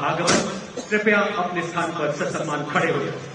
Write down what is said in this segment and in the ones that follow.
आगमन। कृपया अपने स्थान पर ससम्मान खड़े हो जाए।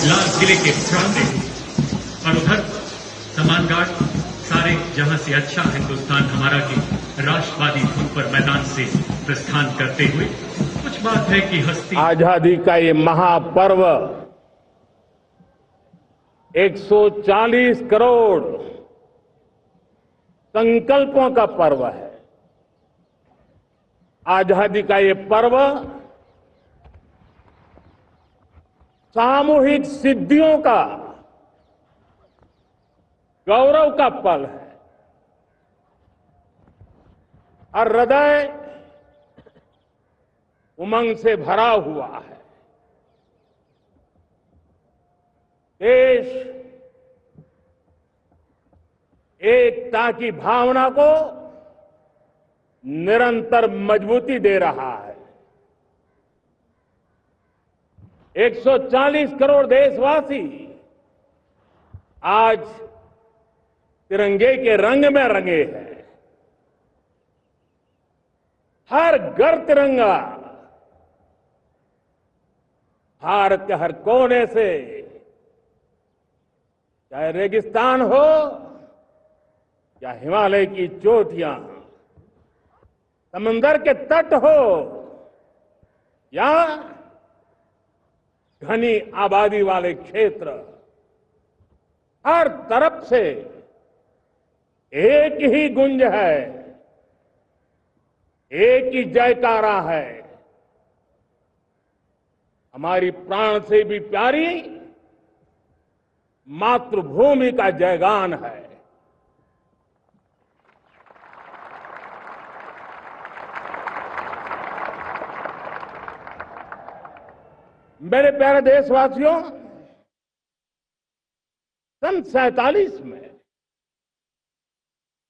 लाल किले के प्रांगण और उधर समान गार्ड सारे जहां से अच्छा हिंदुस्तान हमारा की राष्ट्रवादी धुन पर मैदान से प्रस्थान करते हुए कुछ बात है कि हस्ती आजादी का ये महापर्व 140 करोड़ संकल्पों का पर्व है। आजादी का ये पर्व सामूहिक सिद्धियों का गौरव का पल है और हृदय उमंग से भरा हुआ है। देश एकता की भावना को निरंतर मजबूती दे रहा है। 140 करोड़ देशवासी आज तिरंगे के रंग में रंगे हैं। हर घर तिरंगा, भारत के हर कोने से, चाहे रेगिस्तान हो या हिमालय की चोटियां, समंदर के तट हो या घनी आबादी वाले क्षेत्र, हर तरफ से एक ही गुंज है, एक ही जयकारा है। हमारी प्राण से भी प्यारी मातृभूमि का जयगान है। मेरे प्यारे देशवासियों, सन 47 में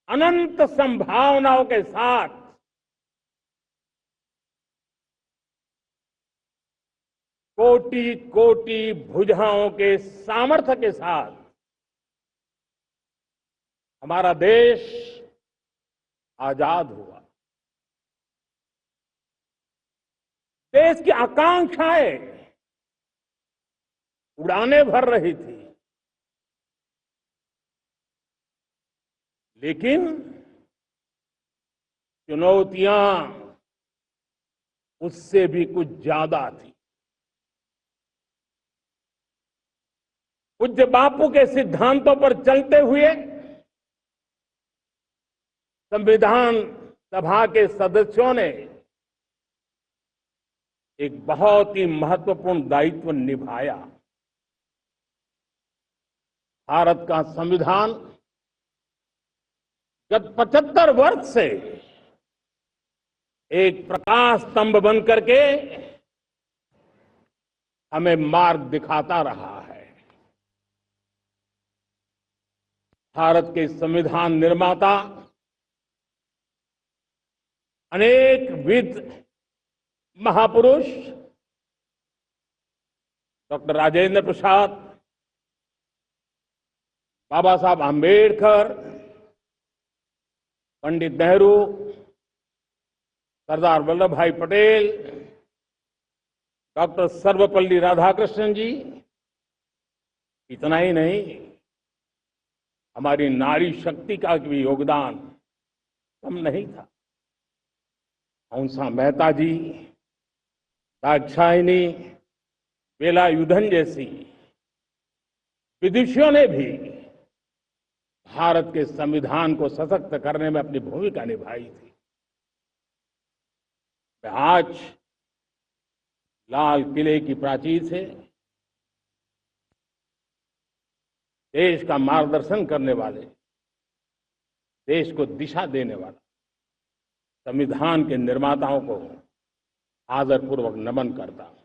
अनंत संभावनाओं के साथ कोटि कोटि भुजाओं के सामर्थ्य के साथ हमारा देश आजाद हुआ। देश की आकांक्षाएं उड़ाने भर रही थी, लेकिन चुनौतियां उससे भी कुछ ज्यादा थी। पूज्य बापू के सिद्धांतों पर चलते हुए संविधान सभा के सदस्यों ने एक बहुत ही महत्वपूर्ण दायित्व निभाया। भारत का संविधान गत 75 वर्ष से एक प्रकाश स्तंभ बन करके हमें मार्ग दिखाता रहा है। भारत के संविधान निर्माता अनेक विद महापुरुष डॉक्टर राजेंद्र प्रसाद, बाबा साहब आंबेडकर, पंडित नेहरू, सरदार वल्लभ भाई पटेल, डॉक्टर सर्वपल्ली राधाकृष्णन जी, इतना ही नहीं, हमारी नारी शक्ति का भी योगदान कम नहीं था। हंसा मेहता जी, दाक्षायणी, वेलायुधन जैसी विदुषियों ने भी भारत के संविधान को सशक्त करने में अपनी भूमिका निभाई थी। मैं आज लाल किले की प्राचीर से देश का मार्गदर्शन करने वाले, देश को दिशा देने वाला संविधान के निर्माताओं को आदरपूर्वक नमन करता हूं।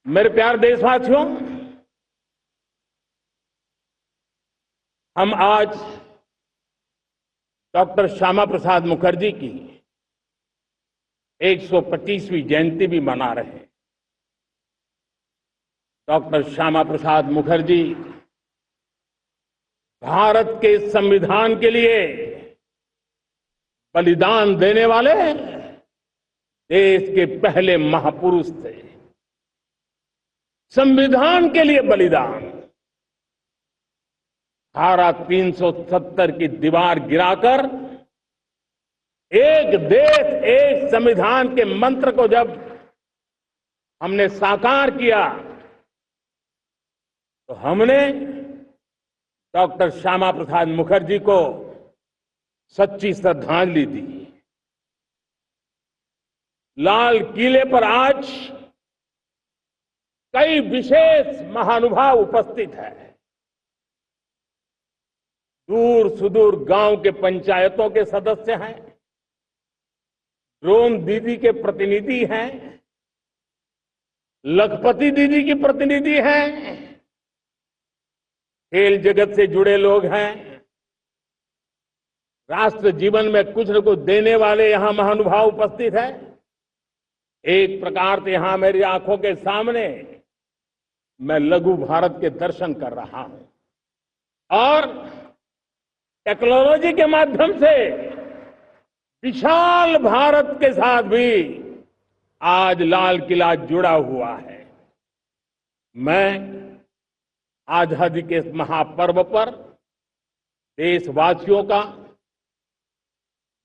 मेरे प्यारे देशवासियों, हम आज डॉक्टर श्यामा प्रसाद मुखर्जी की 125वीं जयंती भी मना रहे हैं। डॉक्टर श्यामा प्रसाद मुखर्जी भारत के संविधान के लिए बलिदान देने वाले देश के पहले महापुरुष थे। संविधान के लिए बलिदान, धारा 370 की दीवार गिराकर एक देश एक संविधान के मंत्र को जब हमने साकार किया तो हमने डॉक्टर श्यामा प्रसाद मुखर्जी को सच्ची श्रद्धांजलि दी। लाल किले पर आज कई विशेष महानुभाव उपस्थित हैं। दूर सुदूर गांव के पंचायतों के सदस्य हैं, ड्रोन दीदी के प्रतिनिधि हैं, लखपति दीदी की प्रतिनिधि हैं, खेल जगत से जुड़े लोग हैं, राष्ट्र जीवन में कुछ न कुछ देने वाले यहां महानुभाव उपस्थित हैं। एक प्रकार से यहां मेरी आंखों के सामने मैं लघु भारत के दर्शन कर रहा हूं और टेक्नोलॉजी के माध्यम से विशाल भारत के साथ भी आज लाल किला जुड़ा हुआ है। मैं आजादी के इस महापर्व पर देशवासियों का,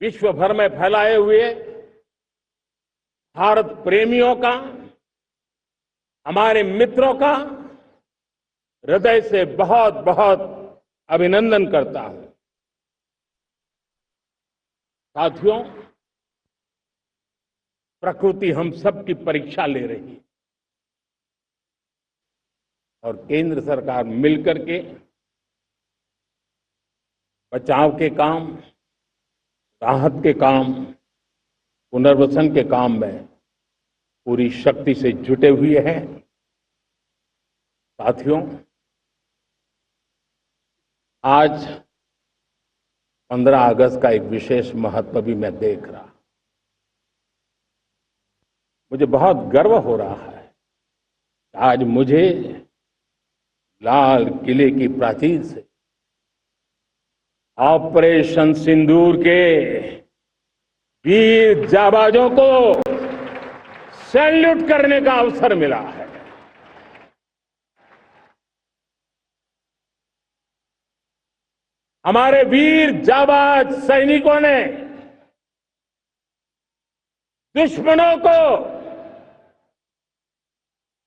विश्व भर में फैलाए हुए भारत प्रेमियों का, हमारे मित्रों का हृदय से बहुत बहुत अभिनंदन करता हूं। साथियों, प्रकृति हम सब की परीक्षा ले रही है और केंद्र सरकार मिलकर के बचाव के काम, राहत के काम, पुनर्वसन के काम में पूरी शक्ति से जुटे हुए हैं। साथियों, आज 15 अगस्त का एक विशेष महत्व भी मैं देख रहा। मुझे बहुत गर्व हो रहा है कि आज मुझे लाल किले की प्राचीर से ऑपरेशन सिंदूर के वीर जाबाजों को सैल्यूट करने का अवसर मिला है। हमारे वीर जाबाज सैनिकों ने दुश्मनों को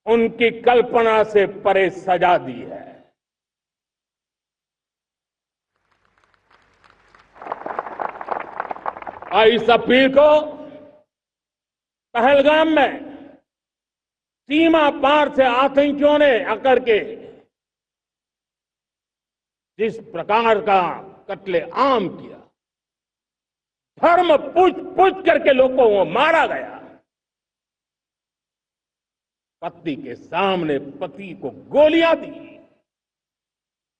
उनकी कल्पना से परे सजा दी है। 22 अप्रैल को पहलगाम में सीमा पार से आतंकियों ने आकर के जिस प्रकार का कत्ले आम किया, धर्म पूछ करके लोगों को मारा गया। पत्नी के सामने पति को गोलियां दी,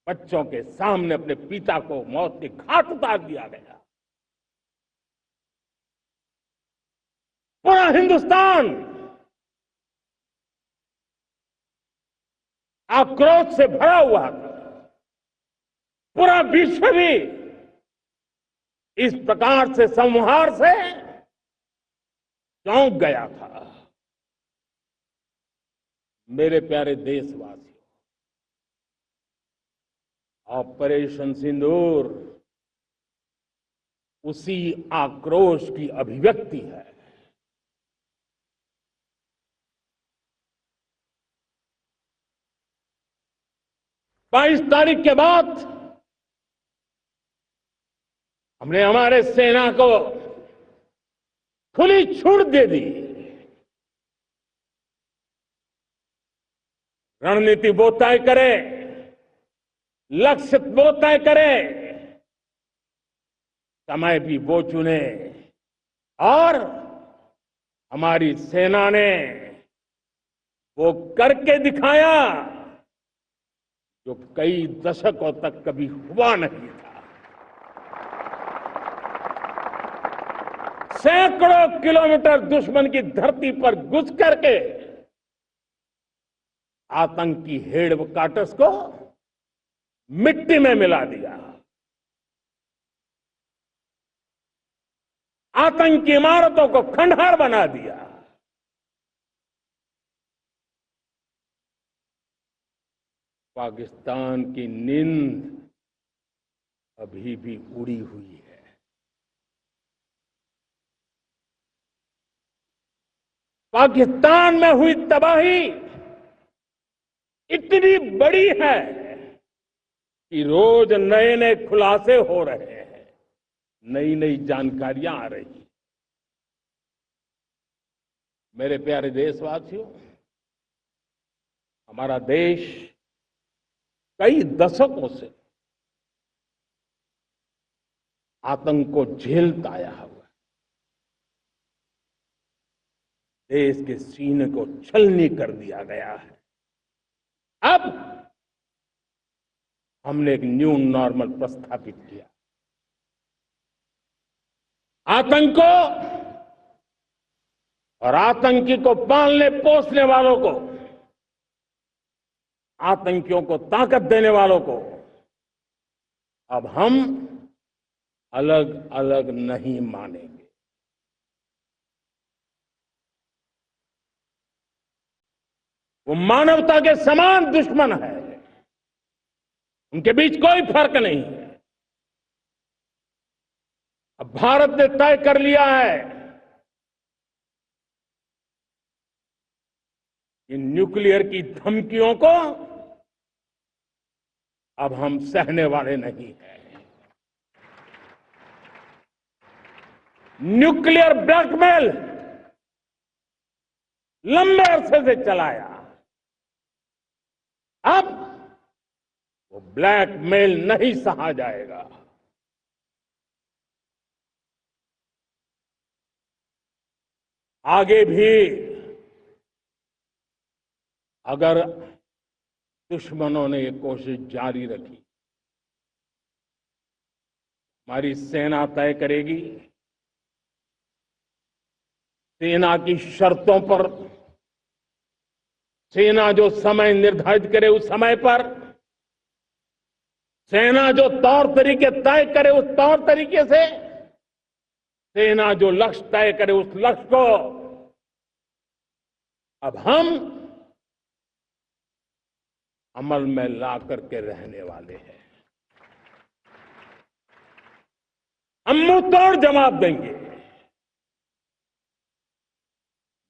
बच्चों के सामने अपने पिता को मौत के घाट उतार दिया गया। पूरा हिंदुस्तान आक्रोश से भरा हुआ था। पूरा विश्व भी इस प्रकार से संहार से चौंक गया था। मेरे प्यारे देशवासियों, ऑपरेशन सिंदूर उसी आक्रोश की अभिव्यक्ति है। बाईस तारीख के बाद हमने हमारे सेना को खुली छूट दे दी। रणनीति वो तय करे, लक्ष्य वो तय करे, समय भी वो चुने, और हमारी सेना ने वो करके दिखाया जो कई दशकों तक कभी हुआ नहीं था। सैकड़ों किलोमीटर दुश्मन की धरती पर घुस करके आतंकी हेडक्वार्टर्स को मिट्टी में मिला दिया, आतंकी इमारतों को खंडहर बना दिया। पाकिस्तान की नींद अभी भी उड़ी हुई है। पाकिस्तान में हुई तबाही इतनी बड़ी है कि रोज नए नए खुलासे हो रहे हैं, नई नई जानकारियां आ रही हैं। मेरे प्यारे देशवासियों, हमारा देश कई दशकों से आतंक को झेलता आया हुआ है। देश के सीने को छलनी कर दिया गया है। अब हमने एक न्यू नॉर्मल प्रस्थापित किया। आतंक को और आतंकी को पालने पोसने वालों को, आतंकियों को ताकत देने वालों को अब हम अलग अलग नहीं मानेंगे। वो मानवता के समान दुश्मन है, उनके बीच कोई फर्क नहीं है। अब भारत ने तय कर लिया है कि न्यूक्लियर की धमकियों को अब हम सहने वाले नहीं हैं। न्यूक्लियर ब्लैकमेल लंबे अरसे से चलाया, अब वो ब्लैकमेल नहीं सहा जाएगा। आगे भी अगर दुश्मनों ने ये कोशिश जारी रखी, हमारी सेना तय करेगी, सेना की शर्तों पर, सेना जो समय निर्धारित करे उस समय पर, सेना जो तौर तरीके तय करे उस तौर तरीके से, सेना जो लक्ष्य तय करे उस लक्ष्य को अब हम अमल में ला करके रहने वाले हैं। हम मुंह तोड़ जवाब देंगे।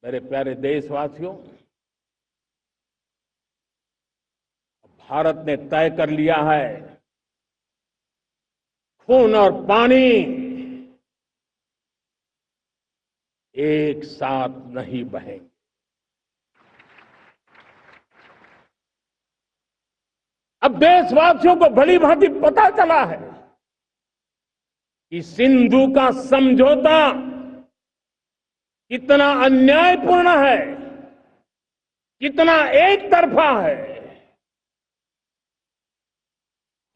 मेरे प्यारे देशवासियों, भारत ने तय कर लिया है, खून और पानी एक साथ नहीं बहेंगे। अब देशवासियों को भली भांति पता चला है कि सिंधु का समझौता कितना अन्यायपूर्ण है, कितना एक तरफा है।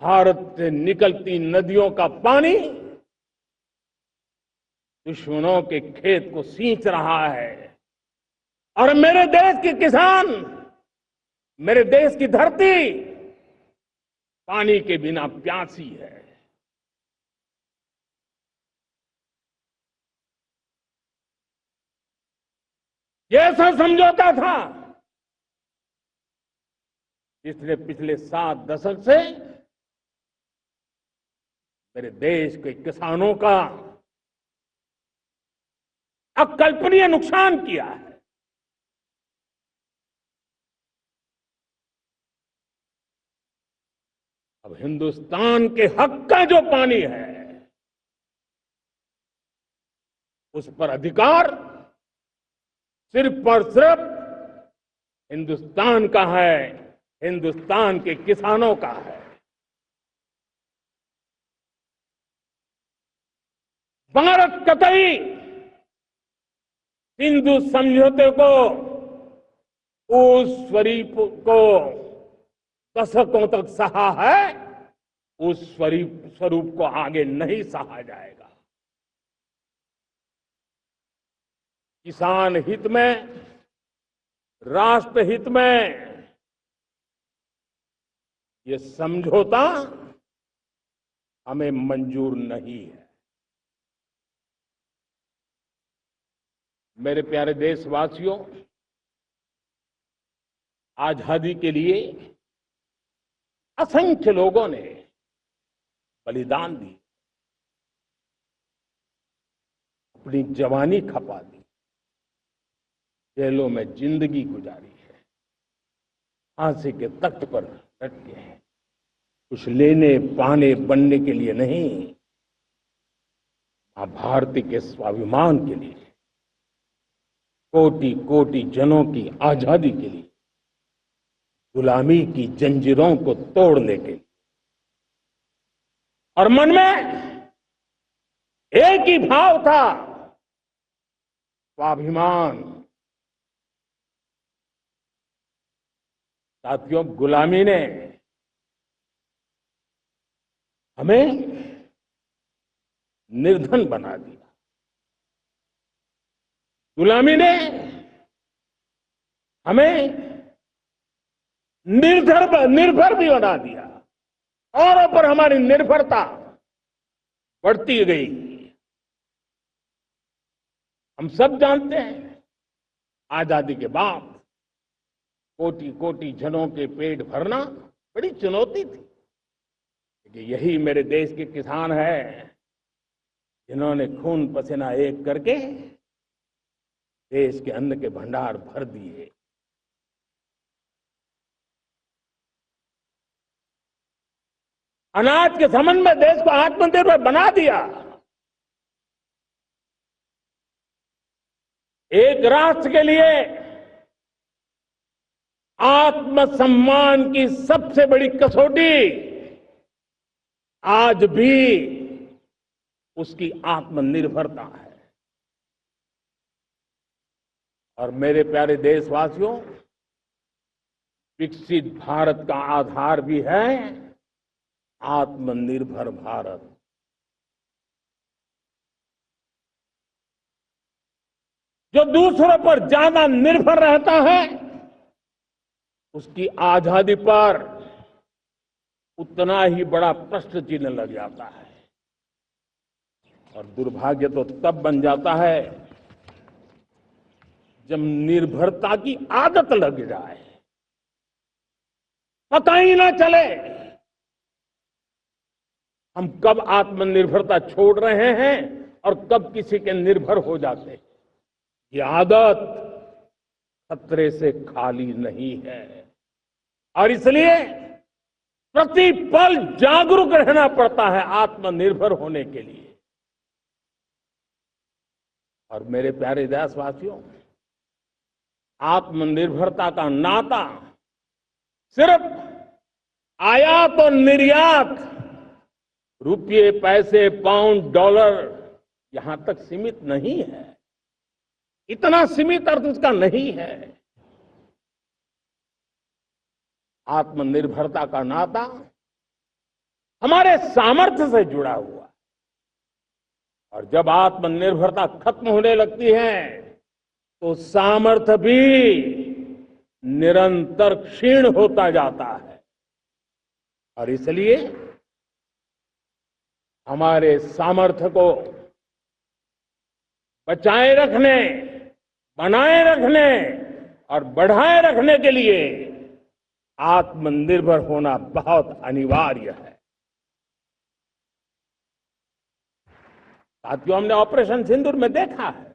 भारत से निकलती नदियों का पानी दुश्मनों के खेत को सींच रहा है, और मेरे देश के किसान, मेरे देश की धरती पानी के बिना प्यासी है। ये ऐसा समझौता था जिसने पिछले 7 दशक से मेरे देश के किसानों का अकल्पनीय नुकसान किया है। अब हिंदुस्तान के हक का जो पानी है उस पर अधिकार सिर्फ और सिर्फ हिंदुस्तान का है, हिंदुस्तान के किसानों का है। भारत कतई सिंधु समझौते को उस स्वरूप को दशकों तक सहा है, उस स्वरूप को आगे नहीं सहा जाएगा। किसान हित में, राष्ट्र हित में ये समझौता हमें मंजूर नहीं है। मेरे प्यारे देशवासियों, आजादी के लिए असंख्य लोगों ने बलिदान दी, अपनी जवानी खपा दी, जेलों में जिंदगी गुजारी है, फांसी के तख्त पर लटके हैं, कुछ लेने पाने बनने के लिए नहीं, मां भारती के स्वाभिमान के लिए, कोटि कोटि जनों की आजादी के लिए, गुलामी की जंजीरों को तोड़ने के लिए। और मन में एक ही भाव था, स्वाभिमान। साथियों, गुलामी ने हमें निर्धन बना दिया, गुलामी ने हमें निर्भर भी बना दिया, औरों पर हमारी निर्भरता बढ़ती गई। हम सब जानते हैं, आजादी के बाद कोटि कोटि जनों के पेट भरना बड़ी चुनौती थी। लेकिन यही मेरे देश के किसान हैं जिन्होंने खून पसीना एक करके देश के अन्न के भंडार भर दिए। अनाज के संबंध में देश को आत्मनिर्भर बना दिया। एक राष्ट्र के लिए आत्मसम्मान की सबसे बड़ी कसौटी आज भी उसकी आत्मनिर्भरता है। और मेरे प्यारे देशवासियों, विकसित भारत का आधार भी है आत्मनिर्भर भारत। जो दूसरों पर ज्यादा निर्भर रहता है उसकी आजादी पर उतना ही बड़ा प्रश्न चिन्ह लग जाता है। और दुर्भाग्य तो तब बन जाता है जब निर्भरता की आदत लग जाए, पता ही ना चले हम कब आत्मनिर्भरता छोड़ रहे हैं और कब किसी के निर्भर हो जाते हैं। ये आदत खतरे से खाली नहीं है और इसलिए प्रति पल जागरूक रहना पड़ता है आत्मनिर्भर होने के लिए। और मेरे प्यारे देशवासियों, आत्मनिर्भरता का नाता सिर्फ आयात और निर्यात, रुपये, पैसे, पाउंड, डॉलर यहां तक सीमित नहीं है। इतना सीमित अर्थ उसका नहीं है। आत्मनिर्भरता का नाता हमारे सामर्थ्य से जुड़ा हुआ है। और जब आत्मनिर्भरता खत्म होने लगती है तो सामर्थ्य भी निरंतर क्षीण होता जाता है। और इसलिए हमारे सामर्थ्य को बचाए रखने, बनाए रखने और बढ़ाए रखने के लिए आत्मनिर्भर होना बहुत अनिवार्य है। साथियों, हमने ऑपरेशन सिंदूर में देखा है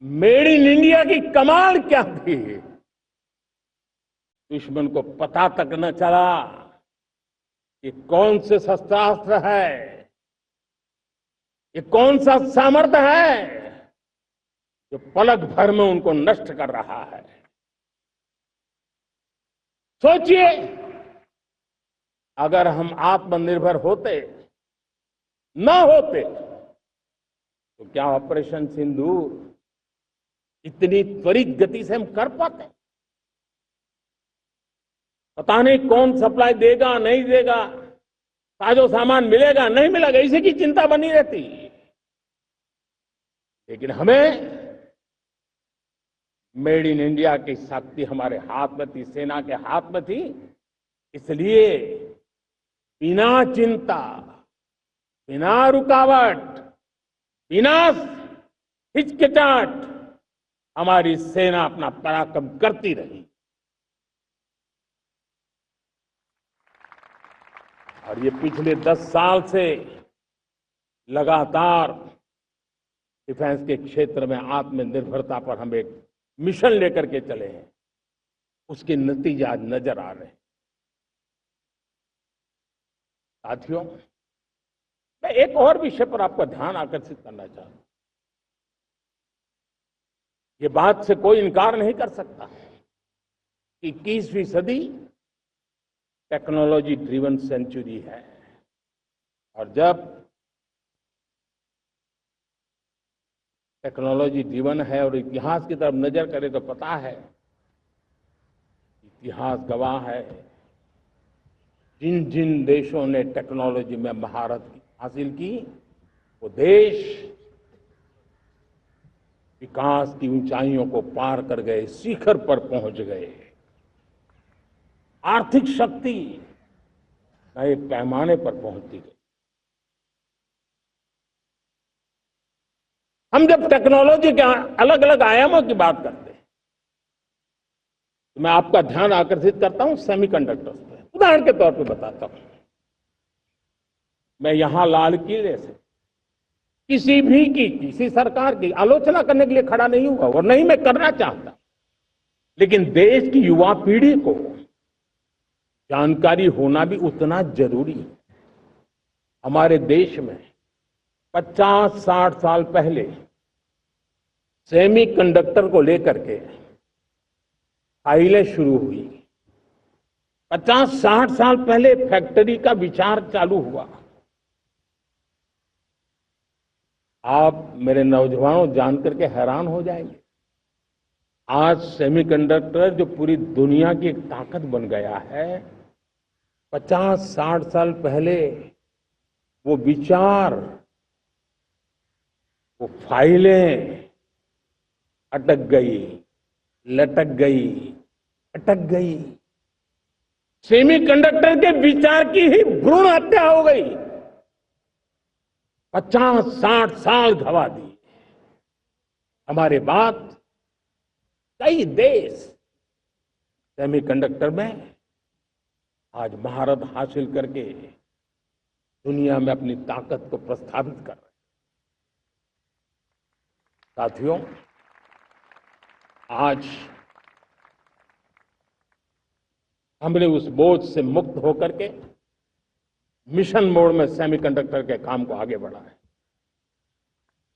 मेड इन इंडिया की कमाल क्या थी। दुश्मन को पता तक न चला कि कौन से शस्त्रास्त्र है, ये कौन सा सामर्थ्य है जो पलक भर में उनको नष्ट कर रहा है। सोचिए, अगर हम आत्मनिर्भर होते न होते तो क्या ऑपरेशन सिंदूर इतनी त्वरित गति से हम कर पाते? पता नहीं कौन सप्लाई देगा नहीं देगा, साजो सामान मिलेगा नहीं मिलेगा, इसी की चिंता बनी रहती। लेकिन हमें मेड इन इंडिया की शक्ति हमारे हाथ में थी, सेना के हाथ में थी। इसलिए बिना चिंता, बिना रुकावट, बिना हिचकिचाहट हमारी सेना अपना पराक्रम करती रही। और ये पिछले 10 साल से लगातार डिफेंस के क्षेत्र में आत्मनिर्भरता पर हम एक मिशन लेकर के चले हैं, उसके नतीजे आज नजर आ रहे हैं। साथियों, मैं एक और विषय पर आपका ध्यान आकर्षित करना चाहता हूं। ये बात से कोई इनकार नहीं कर सकता कि 21वीं सदी टेक्नोलॉजी ड्रिवन सेंचुरी है। और जब टेक्नोलॉजी ड्रिवन है और इतिहास की तरफ नजर करें तो पता है, इतिहास गवाह है, जिन जिन देशों ने टेक्नोलॉजी में महारत हासिल की वो देश विकास की ऊंचाइयों को पार कर गए, शिखर पर पहुंच गए। आर्थिक शक्ति नए पैमाने पर पहुंचती गई। हम जब टेक्नोलॉजी के अलग अलग आयामों की बात करते हैं तो मैं आपका ध्यान आकर्षित करता हूं सेमीकंडक्टर्स पे। उदाहरण के तौर पे बताता हूं, मैं यहां लाल किले से किसी सरकार की आलोचना करने के लिए खड़ा नहीं हुआ और नहीं मैं करना चाहता, लेकिन देश की युवा पीढ़ी को जानकारी होना भी उतना जरूरी है। हमारे देश में 50-60 साल पहले सेमीकंडक्टर को लेकर के फाइलें शुरू हुई। 50-60 साल पहले फैक्ट्री का विचार चालू हुआ। आप मेरे नौजवानों जानकर के हैरान हो जाएंगे, आज सेमीकंडक्टर जो पूरी दुनिया की एक ताकत बन गया है, 50-60 साल पहले वो विचार, वो फाइलें अटक गई, लटक गई, अटक गई। सेमीकंडक्टर के विचार की ही भ्रूण हत्या हो गई। 50-60 साल गवा दी। हमारे बाद कई देश सेमीकंडक्टर में आज महारत हासिल करके दुनिया में अपनी ताकत को प्रस्थापित कर रहे हैं। साथियों, आज हमने उस बोझ से मुक्त होकर के मिशन मोड में सेमीकंडक्टर के काम को आगे बढ़ा है।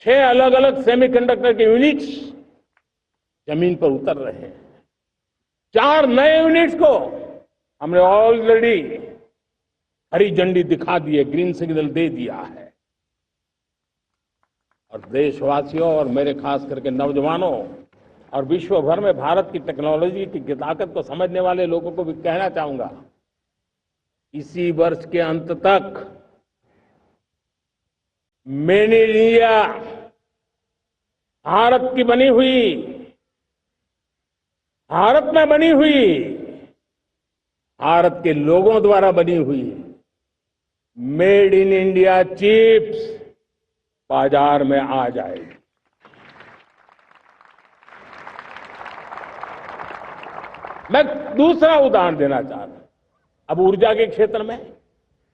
6 अलग अलग सेमीकंडक्टर के यूनिट्स जमीन पर उतर रहे हैं। 4 नए यूनिट्स को हमने ऑलरेडी हरी झंडी दिखा दी है, ग्रीन सिग्नल दे दिया है। और देशवासियों और मेरे खास करके नौजवानों और विश्व भर में भारत की टेक्नोलॉजी की ताकत को समझने वाले लोगों को भी कहना चाहूंगा, इसी वर्ष के अंत तक मेड इन इंडिया भारत की बनी हुई, भारत में बनी हुई, भारत के लोगों द्वारा बनी हुई मेड इन इंडिया चिप्स बाजार में आ जाएगी। मैं दूसरा उदाहरण देना चाहता हूं। अब ऊर्जा के क्षेत्र में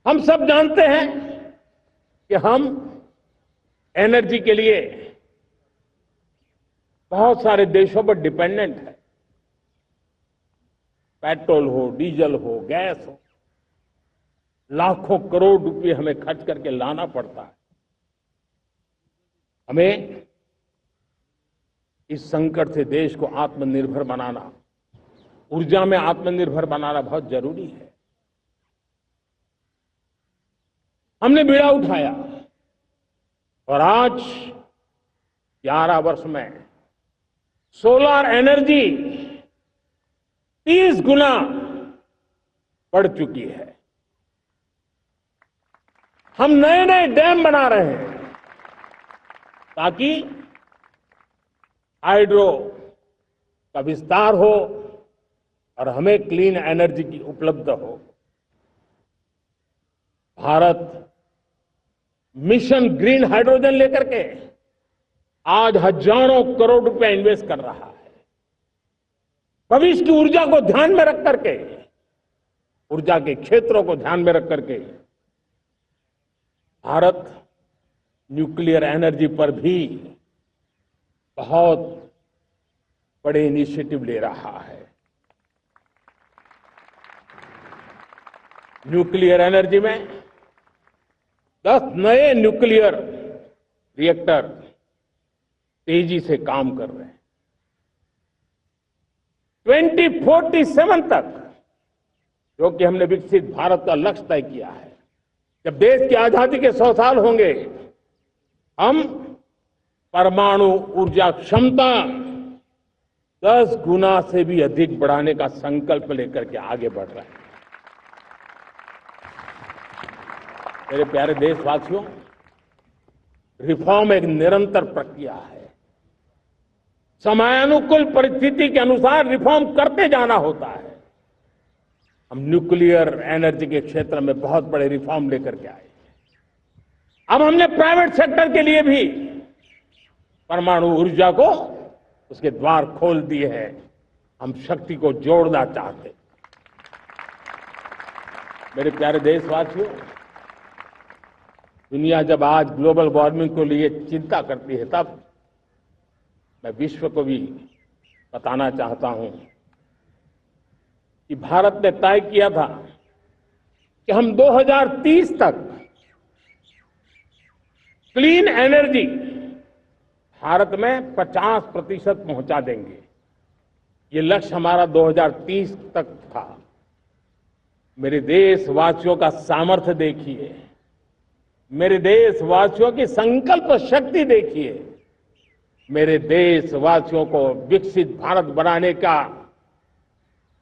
हम सब जानते हैं कि हम एनर्जी के लिए बहुत सारे देशों पर डिपेंडेंट है। पेट्रोल हो, डीजल हो, गैस हो, लाखों करोड़ रुपए हमें खर्च करके लाना पड़ता है। हमें इस संकट से देश को आत्मनिर्भर बनाना, ऊर्जा में आत्मनिर्भर बनाना बहुत जरूरी है। हमने बीड़ा उठाया और आज 11 वर्ष में सोलर एनर्जी 30 गुना बढ़ चुकी है। हम नए नए डैम बना रहे हैं ताकि हाइड्रो का विस्तार हो और हमें क्लीन एनर्जी की उपलब्ध हो। भारत मिशन ग्रीन हाइड्रोजन लेकर के आज हजारों करोड़ रुपए इन्वेस्ट कर रहा है। भविष्य की ऊर्जा को ध्यान में रख करके, ऊर्जा के क्षेत्रों को ध्यान में रख करके भारत न्यूक्लियर एनर्जी पर भी बहुत बड़े इनिशिएटिव ले रहा है। न्यूक्लियर एनर्जी में 10 नए न्यूक्लियर रिएक्टर तेजी से काम कर रहे हैं। 2047 तक, जो कि हमने विकसित भारत का लक्ष्य तय किया है, जब देश की आजादी के 100 साल होंगे, हम परमाणु ऊर्जा क्षमता 10 गुना से भी अधिक बढ़ाने का संकल्प लेकर के आगे बढ़ रहे हैं। मेरे प्यारे देशवासियों, रिफॉर्म एक निरंतर प्रक्रिया है। समयानुकूल परिस्थिति के अनुसार रिफॉर्म करते जाना होता है। हम न्यूक्लियर एनर्जी के क्षेत्र में बहुत बड़े रिफॉर्म लेकर के आए। अब हमने प्राइवेट सेक्टर के लिए भी परमाणु ऊर्जा को उसके द्वार खोल दिए हैं। हम शक्ति को जोड़ना चाहते। मेरे प्यारे देशवासियों, दुनिया जब आज ग्लोबल वार्मिंग को लिए चिंता करती है, तब मैं विश्व को भी बताना चाहता हूं कि भारत ने तय किया था कि हम 2030 तक क्लीन एनर्जी भारत में 50% पहुंचा देंगे। ये लक्ष्य हमारा 2030 तक था। मेरे देशवासियों का सामर्थ्य देखिए, मेरे देशवासियों की संकल्प शक्ति देखिए, मेरे देशवासियों को विकसित भारत बनाने का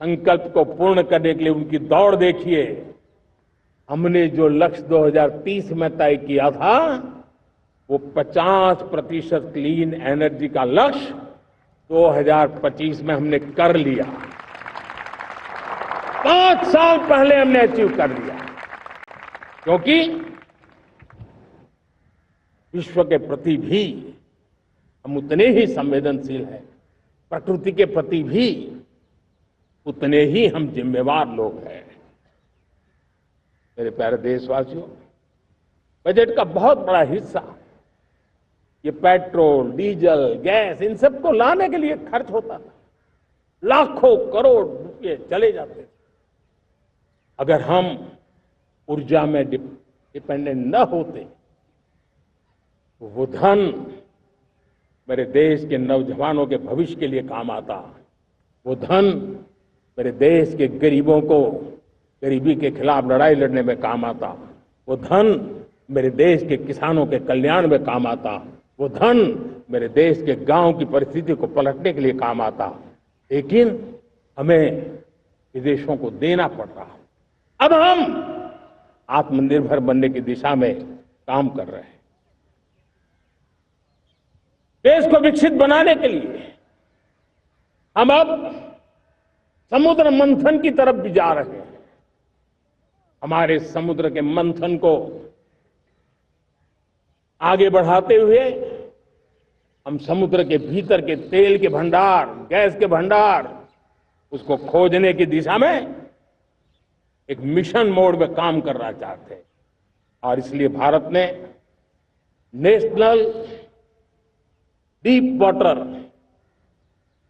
संकल्प को पूर्ण करने के लिए उनकी दौड़ देखिए। हमने जो लक्ष्य 2030 में तय किया था, वो 50% क्लीन एनर्जी का लक्ष्य 2025 में हमने कर लिया। 5 साल पहले हमने अचीव कर लिया, क्योंकि विश्व के प्रति भी हम उतने ही संवेदनशील हैं, प्रकृति के प्रति भी उतने ही हम जिम्मेवार लोग हैं। मेरे प्यारे देशवासियों, बजट का बहुत बड़ा हिस्सा ये पेट्रोल, डीजल, गैस, इन सबको लाने के लिए खर्च होता था। लाखों करोड़ रुपए चले जाते थे। अगर हम ऊर्जा में डिपेंडेंट न होते, तो वो धन मेरे देश के नौजवानों के भविष्य के लिए काम आता। वो धन मेरे देश के गरीबों को गरीबी के खिलाफ लड़ाई लड़ने में काम आता। वो धन मेरे देश के किसानों के कल्याण में काम आता। वो धन मेरे देश के गांव की परिस्थिति को पलटने के लिए काम आता। लेकिन हमें विदेशों को देना पड़ रहा। अब हम आत्मनिर्भर बनने की दिशा में काम कर रहे हैं। देश को विकसित बनाने के लिए हम अब समुद्र मंथन की तरफ भी जा रहे हैं। हमारे समुद्र के मंथन को आगे बढ़ाते हुए हम समुद्र के भीतर के तेल के भंडार, गैस के भंडार उसको खोजने की दिशा में एक मिशन मोड में काम करना चाहते हैं। और इसलिए भारत ने national deep water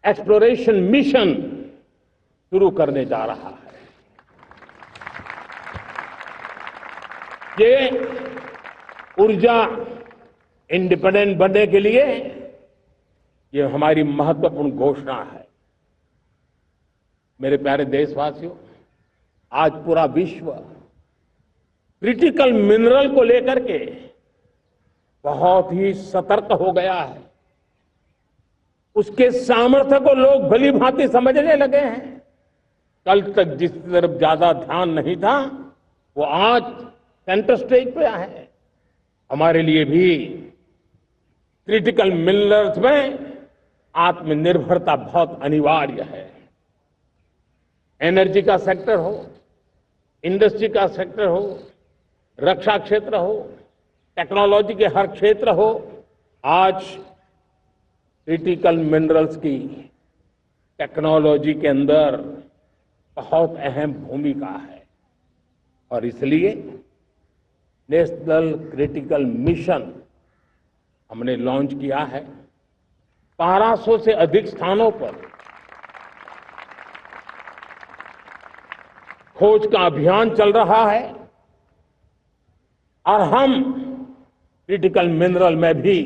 exploration mission शुरू करने जा रहा है। ये ऊर्जा इंडिपेंडेंट बनने के लिए ये हमारी महत्वपूर्ण घोषणा है। मेरे प्यारे देशवासियों, आज पूरा विश्व क्रिटिकल मिनरल को लेकर के बहुत ही सतर्क हो गया है। उसके सामर्थ्य को लोग भली भांति समझने लगे हैं। कल तक जिस तरफ ज्यादा ध्यान नहीं था, वो आज सेंटर स्टेज पे है। हमारे लिए भी क्रिटिकल मिनरल्स में आत्मनिर्भरता बहुत अनिवार्य है। एनर्जी का सेक्टर हो, इंडस्ट्री का सेक्टर हो, रक्षा क्षेत्र हो, टेक्नोलॉजी के हर क्षेत्र हो, आज क्रिटिकल मिनरल्स की टेक्नोलॉजी के अंदर बहुत अहम भूमिका है। और इसलिए नेशनल क्रिटिकल मिशन हमने लॉन्च किया है। 1200 से अधिक स्थानों पर खोज का अभियान चल रहा है और हम क्रिटिकल मिनरल में भी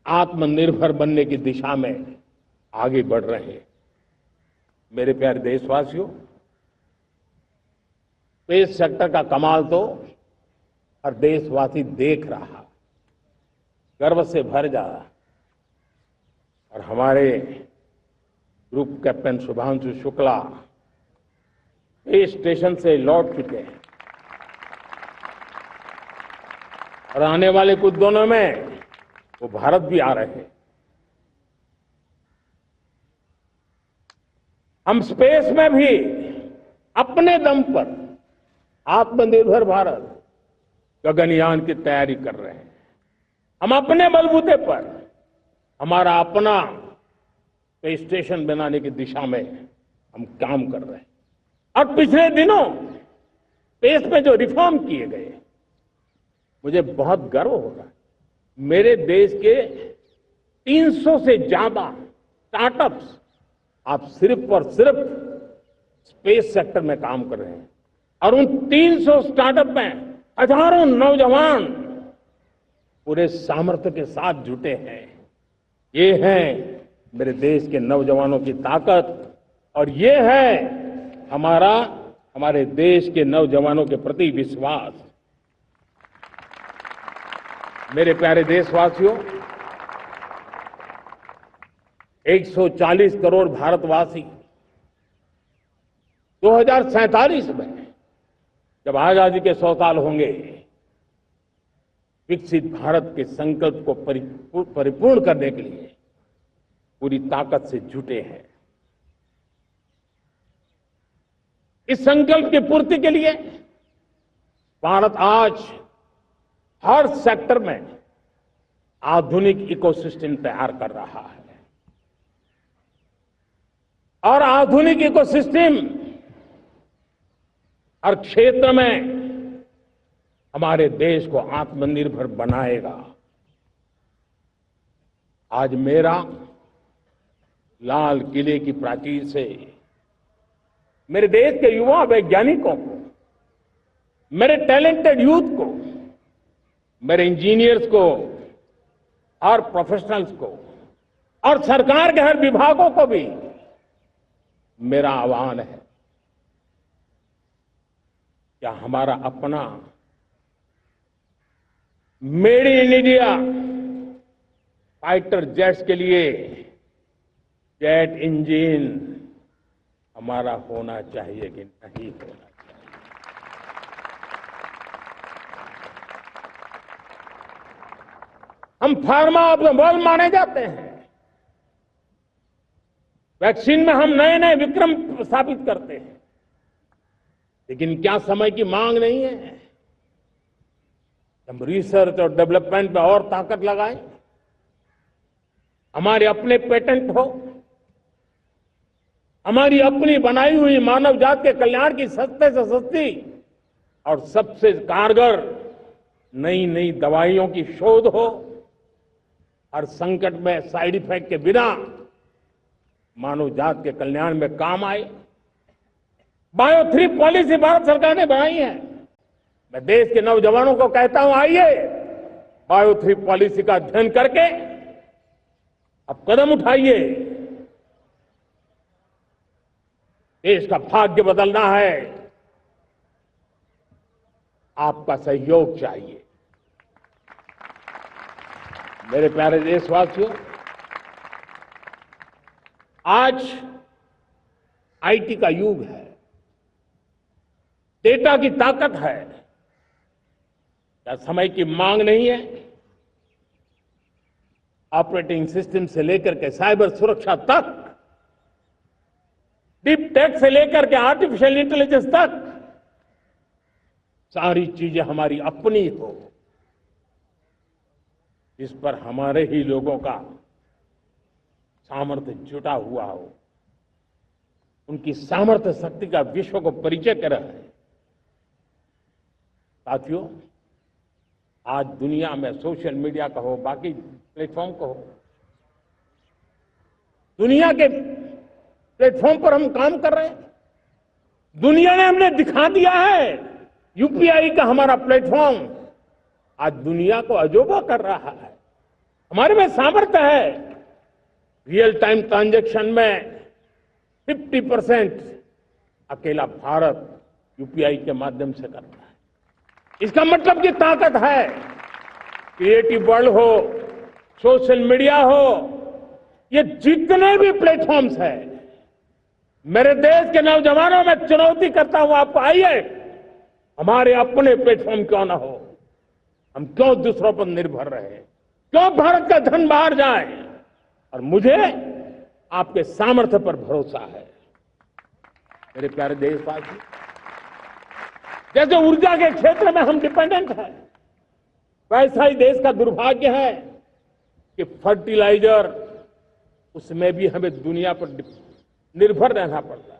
आत्मनिर्भर बनने की दिशा में आगे बढ़ रहे हैं। मेरे प्यारे देशवासियों, स्पेस सेक्टर का कमाल तो हर देशवासी देख रहा, गर्व से भर जा रहा। और हमारे group captain Shubhanshu Shukla space station से लौट चुके हैं और आने वाले कुछ दिनों में वो भारत भी आ रहे हैं। हम स्पेस में भी अपने दम पर आत्मनिर्भर भारत गगनयान की तैयारी कर रहे हैं। हम अपने बलबूते पर हमारा अपना स्पेस स्टेशन बनाने की दिशा में हम काम कर रहे हैं। और पिछले दिनों स्पेस में जो रिफॉर्म किए गए, मुझे बहुत गर्व हो रहा है। मेरे देश के 300 से ज्यादा स्टार्टअप्स आप सिर्फ और सिर्फ स्पेस सेक्टर में काम कर रहे हैं। और उन 300 स्टार्टअप में हजारों नौजवान पूरे सामर्थ्य के साथ जुटे हैं। ये है मेरे देश के नौजवानों की ताकत और ये है हमारे देश के नौजवानों के प्रति विश्वास। मेरे प्यारे देशवासियों, 140 करोड़ भारतवासी 2047 में जब आजादी के 100 साल होंगे, विकसित भारत के संकल्प को परिपूर्ण करने के लिए पूरी ताकत से जुटे हैं। इस संकल्प की पूर्ति के लिए भारत आज हर सेक्टर में आधुनिक इकोसिस्टम तैयार कर रहा है। और आधुनिक इकोसिस्टम हर क्षेत्र में हमारे देश को आत्मनिर्भर बनाएगा। आज मेरा लाल किले की प्राचीर से मेरे देश के युवा वैज्ञानिकों को, मेरे टैलेंटेड यूथ को, मेरे इंजीनियर्स को और प्रोफेशनल्स को और सरकार के हर विभागों को भी मेरा आह्वान है, क्या हमारा अपना made in India fighter jets के लिए जेट इंजन हमारा होना चाहिए कि नहीं होना चाहिए? हम फार्मा ऑफ द वर्ल्ड माने जाते हैं। वैक्सीन में हम नए नए विक्रम स्थापित करते हैं, लेकिन क्या समय की मांग नहीं है? हम रिसर्च और डेवलपमेंट में और ताकत लगाएं, हमारे अपने पेटेंट हो, हमारी अपनी बनाई हुई मानव जात के कल्याण की सस्ते से सस्ती और सबसे कारगर नई नई दवाइयों की शोध हो, हर संकट में साइड इफेक्ट के बिना मानव जात के कल्याण में काम आए। बायो 3 पॉलिसी भारत सरकार ने बनाई है। मैं देश के नौजवानों को कहता हूं, आइए बायो 3 पॉलिसी का अध्ययन करके अब कदम उठाइए। देश का भाग्य बदलना है, आपका सहयोग चाहिए। मेरे प्यारे देशवासियों, आज आईटी का युग है, डेटा की ताकत है। क्या समय की मांग नहीं है? ऑपरेटिंग सिस्टम से लेकर के साइबर सुरक्षा तक, डीप टेक से लेकर के आर्टिफिशियल इंटेलिजेंस तक, सारी चीजें हमारी अपनी हो, इस पर हमारे ही लोगों का सामर्थ्य जुटा हुआ हो, उनकी सामर्थ्य शक्ति का विश्व को परिचय कराए। साथियों, आज दुनिया में सोशल मीडिया कहो, बाकी प्लेटफॉर्म कहो, दुनिया के प्लेटफॉर्म पर हम काम कर रहे हैं। दुनिया ने हमने दिखा दिया है, यूपीआई का हमारा प्लेटफॉर्म आज दुनिया को अजूबा कर रहा है। हमारे में सामर्थ्य है। रियल टाइम ट्रांजैक्शन में 50% अकेला भारत यूपीआई के माध्यम से करता है। इसका मतलब की ताकत है। क्रिएटिव वर्ल्ड हो, सोशल मीडिया हो, ये जितने भी प्लेटफॉर्म्स हैं, मेरे देश के नौजवानों में चुनौती करता हूं आपको, आइए हमारे अपने प्लेटफॉर्म क्यों ना हो, हम क्यों दूसरों पर निर्भर रहे, क्यों भारत का धन बाहर जाए। और मुझे आपके सामर्थ्य पर भरोसा है। मेरे प्यारे देशवासी, जैसे ऊर्जा के क्षेत्र में हम डिपेंडेंट हैं, वैसा ही देश का दुर्भाग्य है कि फर्टिलाइजर, उसमें भी हमें दुनिया पर निर्भर रहना पड़ता है।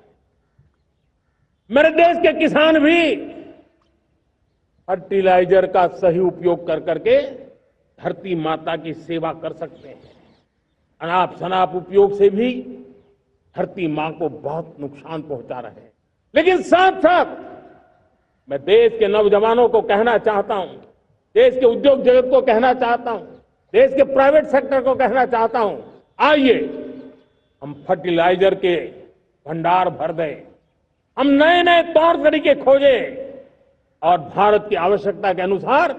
मेरे देश के किसान भी फर्टिलाइजर का सही उपयोग कर करके धरती माता की सेवा कर सकते हैं। अनाप शनाप उपयोग से भी धरती मां को बहुत नुकसान पहुंचा रहे हैं। लेकिन साथ साथ मैं देश के नौजवानों को कहना चाहता हूं, देश के उद्योग जगत को कहना चाहता हूं, देश के प्राइवेट सेक्टर को कहना चाहता हूं, आइए हम फर्टिलाइजर के भंडार भर दें, हम नए नए तौर तरीके खोजें और भारत की आवश्यकता के अनुसार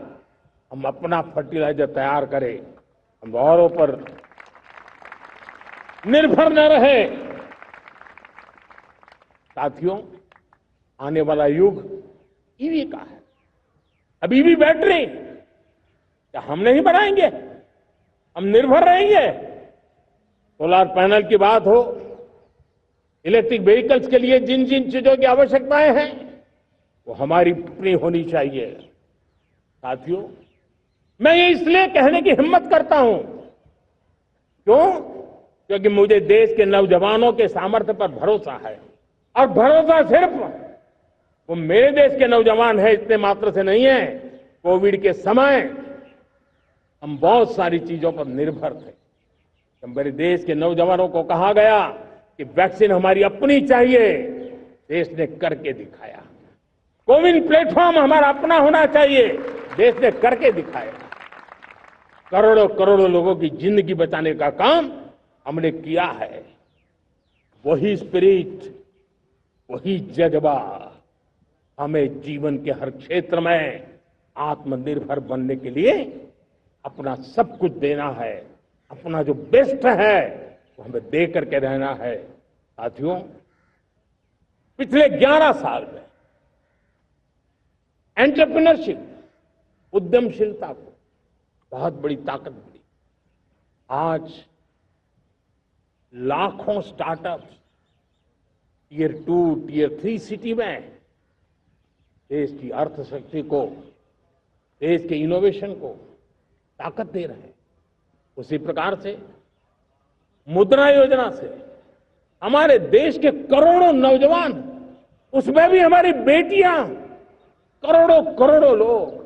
हम अपना फर्टिलाइजर तैयार करें। हम औरों पर निर्भर न रहे। साथियों, आने वाला युग ईवी का है। अब ईवी बैटरी क्या हम नहीं बनाएंगे? हम निर्भर रहेंगे? सोलर पैनल की बात हो, इलेक्ट्रिक व्हीकल्स के लिए जिन जिन चीजों की आवश्यकताएं हैं वो हमारी अपनी होनी चाहिए। साथियों, मैं ये इसलिए कहने की हिम्मत करता हूं, क्यों? क्योंकि मुझे देश के नौजवानों के सामर्थ्य पर भरोसा है। और भरोसा सिर्फ वो मेरे देश के नौजवान है इतने मात्र से नहीं है। कोविड के समय हम बहुत सारी चीजों पर निर्भर थे। तो मेरे देश के नौजवानों को कहा गया कि वैक्सीन हमारी अपनी चाहिए, देश ने करके दिखाया। कोविन प्लेटफॉर्म हमारा अपना होना चाहिए, देश ने करके दिखाया। करोड़ों करोड़ों लोगों की जिंदगी बचाने का काम हमने किया है। वही स्पिरिट, वही जज्बा हमें जीवन के हर क्षेत्र में आत्मनिर्भर बनने के लिए अपना सब कुछ देना है। अपना जो बेस्ट है वो हमें दे करके रहना है। साथियों, पिछले 11 साल में एंटरप्रेन्योरशिप, उद्यमशीलता को बहुत बड़ी ताकत मिली। आज लाखों स्टार्टअप्स टियर 2, टियर 3 सिटी में देश की अर्थशक्ति को, देश के इनोवेशन को ताकत दे रहे हैं। उसी प्रकार से मुद्रा योजना से हमारे देश के करोड़ों नौजवान, उसमें भी हमारी बेटियां, करोड़ों करोड़ों लोग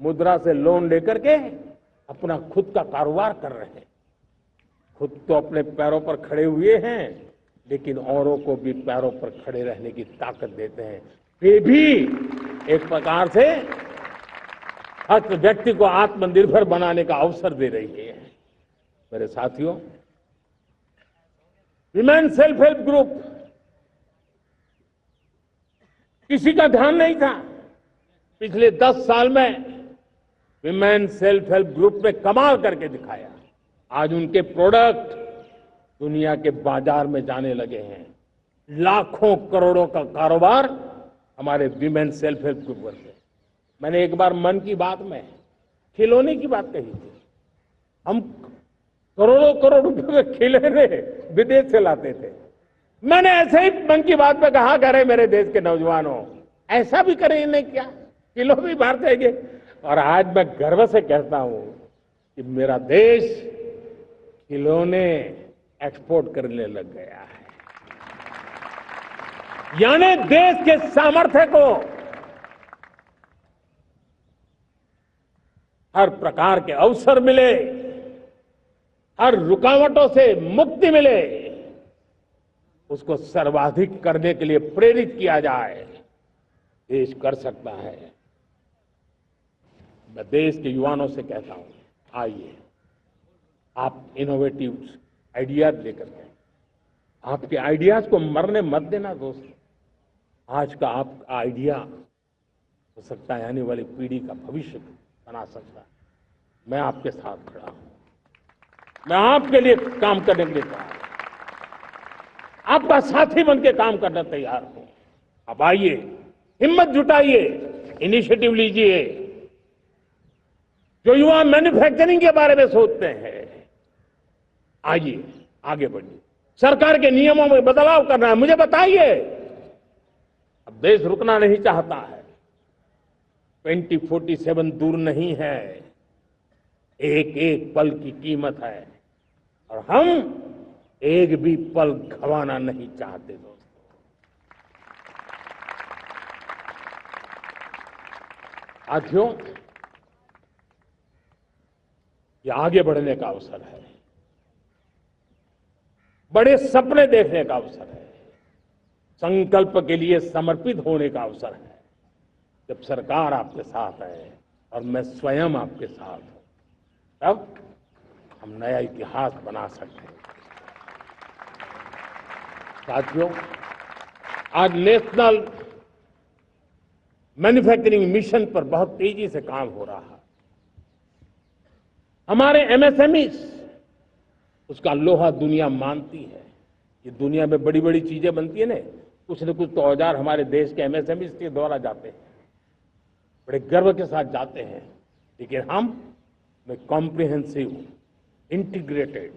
मुद्रा से लोन लेकर के अपना खुद का कारोबार कर रहे हैं। खुद तो अपने पैरों पर खड़े हुए हैं, लेकिन औरों को भी पैरों पर खड़े रहने की ताकत देते हैं। वे भी एक प्रकार से हर व्यक्ति को आत्मनिर्भर बनाने का अवसर दे रही है। मेरे साथियों, विमेन सेल्फ हेल्प ग्रुप किसी का ध्यान नहीं था। पिछले 10 साल में विमेन सेल्फ हेल्प ग्रुप ने कमाल करके दिखाया। आज उनके प्रोडक्ट दुनिया के बाजार में जाने लगे हैं। लाखों करोड़ों का कारोबार हमारे विमेन सेल्फ हेल्प ग्रुप से। मैंने एक बार मन की बात में खिलौने की बात कही थी। हम करोड़ों करोड़ रुपए के खिलौने विदेश से लाते थे। मैंने ऐसे ही मन की बात में कहा, करे मेरे देश के नौजवानों, ऐसा भी करें नहीं क्या, किलो भी बाहर देंगे। और आज मैं गर्व से कहता हूं कि मेरा देश खिलौने एक्सपोर्ट करने लग गया है। यानी देश के सामर्थ्य को हर प्रकार के अवसर मिले, हर रुकावटों से मुक्ति मिले, उसको सर्वाधिक करने के लिए प्रेरित किया जाए। देश कर सकता है। मैं देश के युवाओं से कहता हूं, आइए आप इनोवेटिव आइडियाज लेकर के, आपके आइडियाज को मरने मत देना दोस्तों। आज का आपका आइडिया हो सकता है आने वाली पीढ़ी का भविष्य बना सकता है। मैं आपके साथ खड़ा हूं। मैं आपके लिए काम करने के लिए तैयार हूं। आपका साथी बन के काम करने तैयार हूं। अब आइए, हिम्मत जुटाइए, इनिशिएटिव लीजिए। जो युवा मैन्युफैक्चरिंग के बारे में सोचते हैं, आइए आगे बढ़िए। सरकार के नियमों में बदलाव करना है, मुझे बताइए। अब देश रुकना नहीं चाहता है। 2047 दूर नहीं है। एक एक पल की कीमत है और हम एक भी पल गंवाना नहीं चाहते दोस्तों। साथियों, ये आगे बढ़ने का अवसर है, बड़े सपने देखने का अवसर है, संकल्प के लिए समर्पित होने का अवसर है। जब सरकार आपके साथ है और मैं स्वयं आपके साथ हूं, तब हम नया इतिहास बना सकते हैं। साथियों, आज नेशनल मैन्युफैक्चरिंग मिशन पर बहुत तेजी से काम हो रहा है। हमारे एमएसएमई उसका लोहा दुनिया मानती है। ये दुनिया में बड़ी बड़ी चीजें बनती है ना, कुछ न कुछ तो औजार हमारे देश के एमएसएमई के द्वारा जाते हैं, बड़े गर्व के साथ जाते हैं। लेकिन हम कॉम्प्रिहेंसिव इंटीग्रेटेड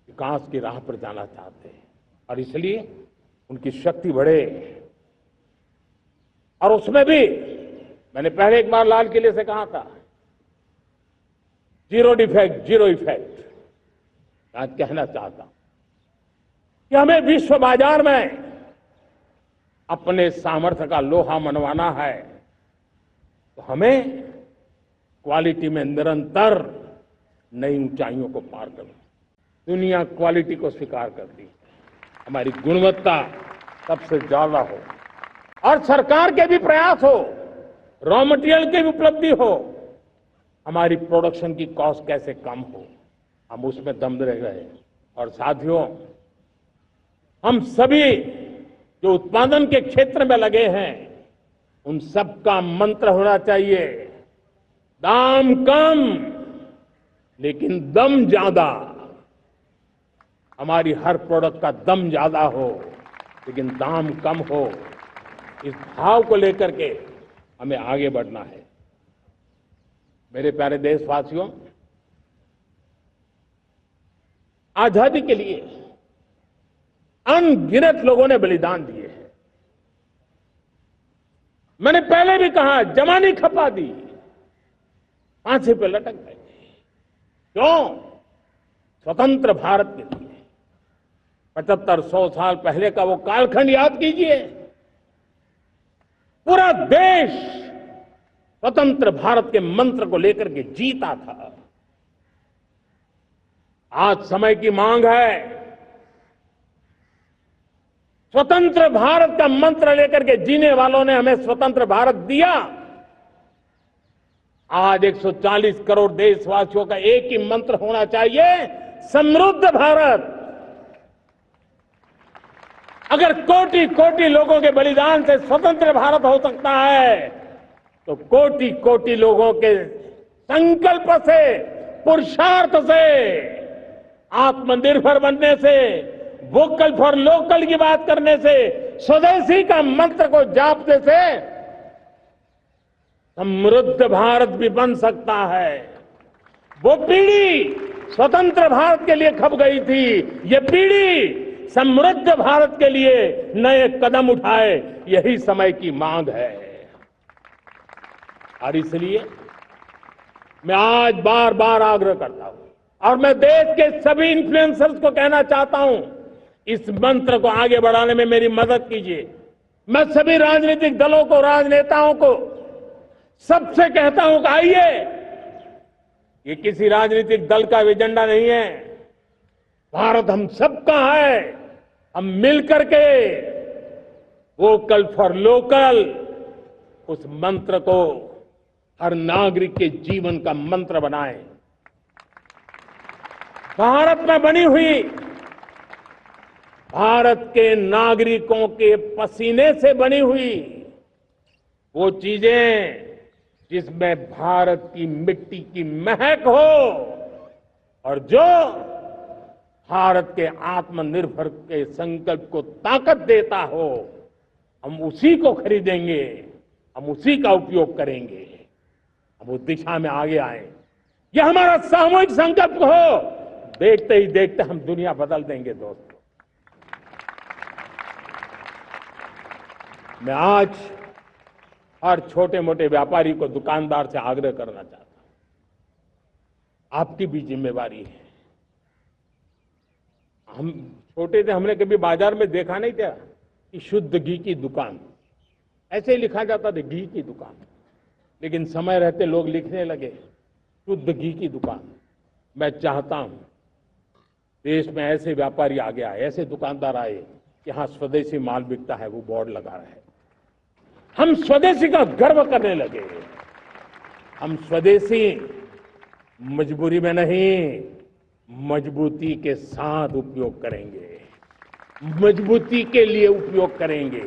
विकास की राह पर जाना चाहते हैं और इसलिए उनकी शक्ति बढ़े। और उसमें भी मैंने पहले एक बार लाल किले से कहा था, जीरो डिफेक्ट जीरो इफेक्ट। आज कहना चाहता हूं कि हमें विश्व बाजार में अपने सामर्थ्य का लोहा मनवाना है, तो हमें क्वालिटी में निरंतर नई ऊंचाइयों को पार करना। दुनिया क्वालिटी को स्वीकार करती है, हमारी गुणवत्ता सबसे ज्यादा हो और सरकार के भी प्रयास हो, रॉ मटेरियल की भी उपलब्धि हो, हमारी प्रोडक्शन की कॉस्ट कैसे कम हो, हम उसमें दम रह गए। और साथियों, हम सभी जो उत्पादन के क्षेत्र में लगे हैं, उन सबका मंत्र होना चाहिए, दाम कम लेकिन दम ज्यादा। हमारी हर प्रोडक्ट का दम ज्यादा हो लेकिन दाम कम हो। इस भाव को लेकर के हमें आगे बढ़ना है। मेरे प्यारे देशवासियों, आजादी के लिए अनगिनत लोगों ने बलिदान दिए हैं। मैंने पहले भी कहा, जवानी खपा दी, फांसी पे लटक गए। क्यों? स्वतंत्र भारत के लिए। 75-100 साल पहले का वो कालखंड याद कीजिए। पूरा देश स्वतंत्र भारत के मंत्र को लेकर के जीता था। आज समय की मांग है, स्वतंत्र भारत का मंत्र लेकर के जीने वालों ने हमें स्वतंत्र भारत दिया। आज 140 करोड़ देशवासियों का एक ही मंत्र होना चाहिए, समृद्ध भारत। अगर कोटि कोटि लोगों के बलिदान से स्वतंत्र भारत हो सकता है, तो कोटि कोटि लोगों के संकल्प से, पुरुषार्थ से, आत्मनिर्भर बनने से, वोकल फॉर लोकल की बात करने से, स्वदेशी का मंत्र को जापने से समृद्ध भारत भी बन सकता है। वो पीढ़ी स्वतंत्र भारत के लिए खप गई थी, ये पीढ़ी समृद्ध भारत के लिए नए कदम उठाए, यही समय की मांग है। और इसलिए मैं आज बार बार आग्रह करता हूं, और मैं देश के सभी इन्फ्लुएंसर्स को कहना चाहता हूं, इस मंत्र को आगे बढ़ाने में मेरी मदद कीजिए। मैं सभी राजनीतिक दलों को, राजनेताओं को सबसे कहता हूं कि आइए, ये किसी राजनीतिक दल का एजेंडा नहीं है, भारत हम सबका है। हम मिलकर के वोकल फॉर लोकल उस मंत्र को हर नागरिक के जीवन का मंत्र बनाएं। भारत में बनी हुई, भारत के नागरिकों के पसीने से बनी हुई वो चीजें जिसमें भारत की मिट्टी की महक हो और जो भारत के आत्मनिर्भर के संकल्प को ताकत देता हो, हम उसी को खरीदेंगे, हम उसी का उपयोग करेंगे, हम उस दिशा में आगे आए। यह हमारा सामूहिक संकल्प हो, देखते ही देखते हम दुनिया बदल देंगे। दोस्तों, मैं आज हर छोटे मोटे व्यापारी को, दुकानदार से आग्रह करना चाहता हूं, आपकी भी जिम्मेवारी है। हम छोटे थे, हमने कभी बाजार में देखा नहीं था कि शुद्ध घी की दुकान, ऐसे ही लिखा जाता था घी की दुकान, लेकिन समय रहते लोग लिखने लगे शुद्ध घी की दुकान। मैं चाहता हूं देश में ऐसे व्यापारी आगे आए, ऐसे दुकानदार आए कि हाँ स्वदेशी माल बिकता है, वो बोर्ड लगा रहे हैं। हम स्वदेशी का गर्व करने लगे। हम स्वदेशी मजबूरी में नहीं, मजबूती के साथ उपयोग करेंगे, मजबूती के लिए उपयोग करेंगे,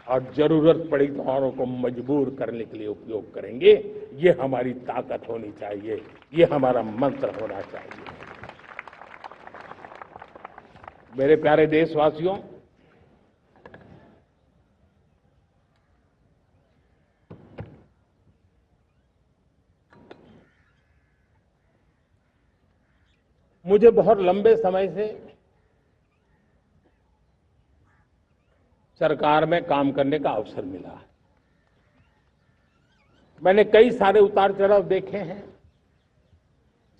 और जरूरत पड़ी तो औरों को मजबूर करने के लिए उपयोग करेंगे। ये हमारी ताकत होनी चाहिए, ये हमारा मंत्र होना चाहिए। मेरे प्यारे देशवासियों, मुझे बहुत लंबे समय से सरकार में काम करने का अवसर मिला। मैंने कई सारे उतार चढ़ाव देखे हैं,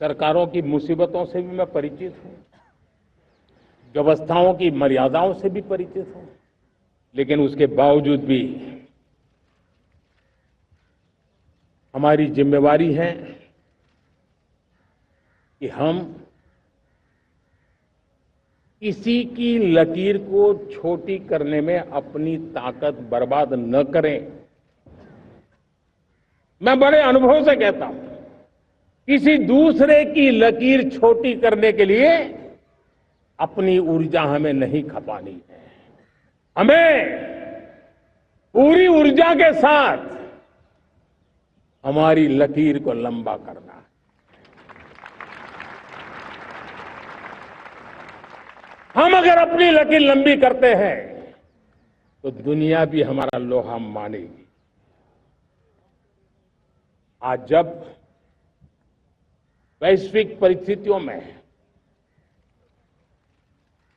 सरकारों की मुसीबतों से भी मैं परिचित हूं, व्यवस्थाओं की मर्यादाओं से भी परिचित हूं, लेकिन उसके बावजूद भी हमारी जिम्मेवारी है कि हम किसी की लकीर को छोटी करने में अपनी ताकत बर्बाद न करें। मैं बड़े अनुभव से कहता हूं, किसी दूसरे की लकीर छोटी करने के लिए अपनी ऊर्जा हमें नहीं खपानी है। हमें पूरी ऊर्जा के साथ हमारी लकीर को लंबा करना है। हम अगर अपनी लकीर लंबी करते हैं तो दुनिया भी हमारा लोहा मानेगी। आज जब वैश्विक परिस्थितियों में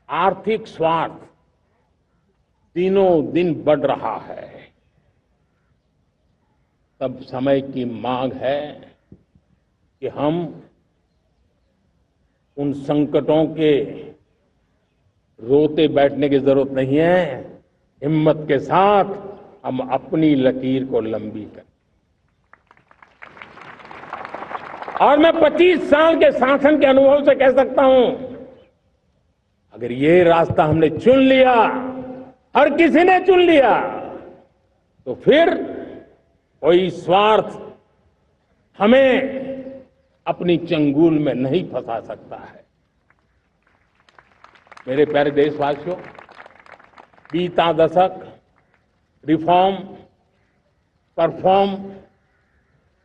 आर्थिक स्वार्थ दिनों दिन बढ़ रहा है, तब समय की मांग है कि हम उन संकटों के रोते बैठने की जरूरत नहीं है। हिम्मत के साथ हम अपनी लकीर को लंबी करें। और मैं 25 साल के शासन के अनुभव से कह सकता हूं, अगर ये रास्ता हमने चुन लिया, हर किसी ने चुन लिया, तो फिर कोई स्वार्थ हमें अपनी चंगुल में नहीं फंसा सकता है। मेरे प्यारे देशवासियों, बीता दशक रिफॉर्म, परफॉर्म,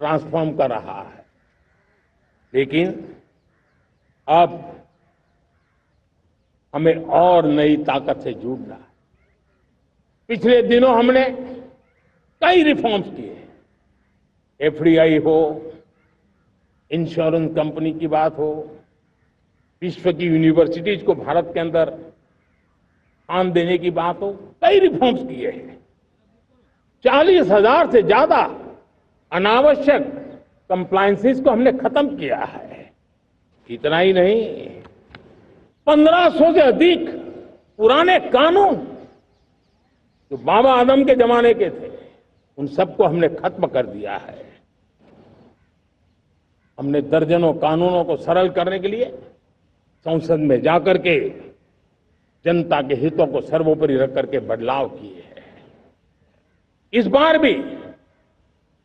ट्रांसफॉर्म कर रहा है, लेकिन अब हमें और नई ताकत से जुड़ना है। पिछले दिनों हमने कई रिफॉर्म्स किए, एफडीआई हो, इंश्योरेंस कंपनी की बात हो, विश्व की यूनिवर्सिटीज को भारत के अंदर स्थान देने की बात हो, कई रिफॉर्म्स किए हैं। 40,000 से ज्यादा अनावश्यक कंप्लायंसेस को हमने खत्म किया है। इतना ही नहीं, 1500 से अधिक पुराने कानून जो बाबा आदम के जमाने के थे, उन सबको हमने खत्म कर दिया है। हमने दर्जनों कानूनों को सरल करने के लिए संसद में जाकर के जनता के हितों को सर्वोपरि रख करके बदलाव किए हैं। इस बार भी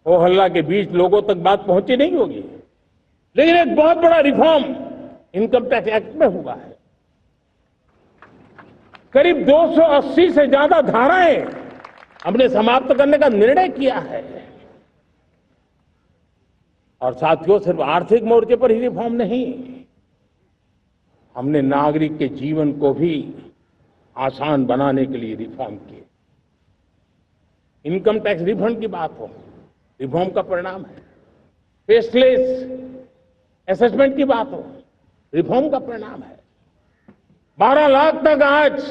हो हल्ला के बीच लोगों तक बात पहुंची नहीं होगी, लेकिन एक बहुत बड़ा रिफॉर्म इनकम टैक्स एक्ट में हुआ है। करीब 280 से ज्यादा धाराएं हमने समाप्त करने का निर्णय किया है। और साथियों, सिर्फ आर्थिक मोर्चे पर ही रिफॉर्म नहीं, हमने नागरिक के जीवन को भी आसान बनाने के लिए रिफॉर्म किए। इनकम टैक्स रिफंड की बात हो, रिफॉर्म का परिणाम है। फेसलेस असेसमेंट की बात हो, रिफॉर्म का परिणाम है। 12 लाख तक आज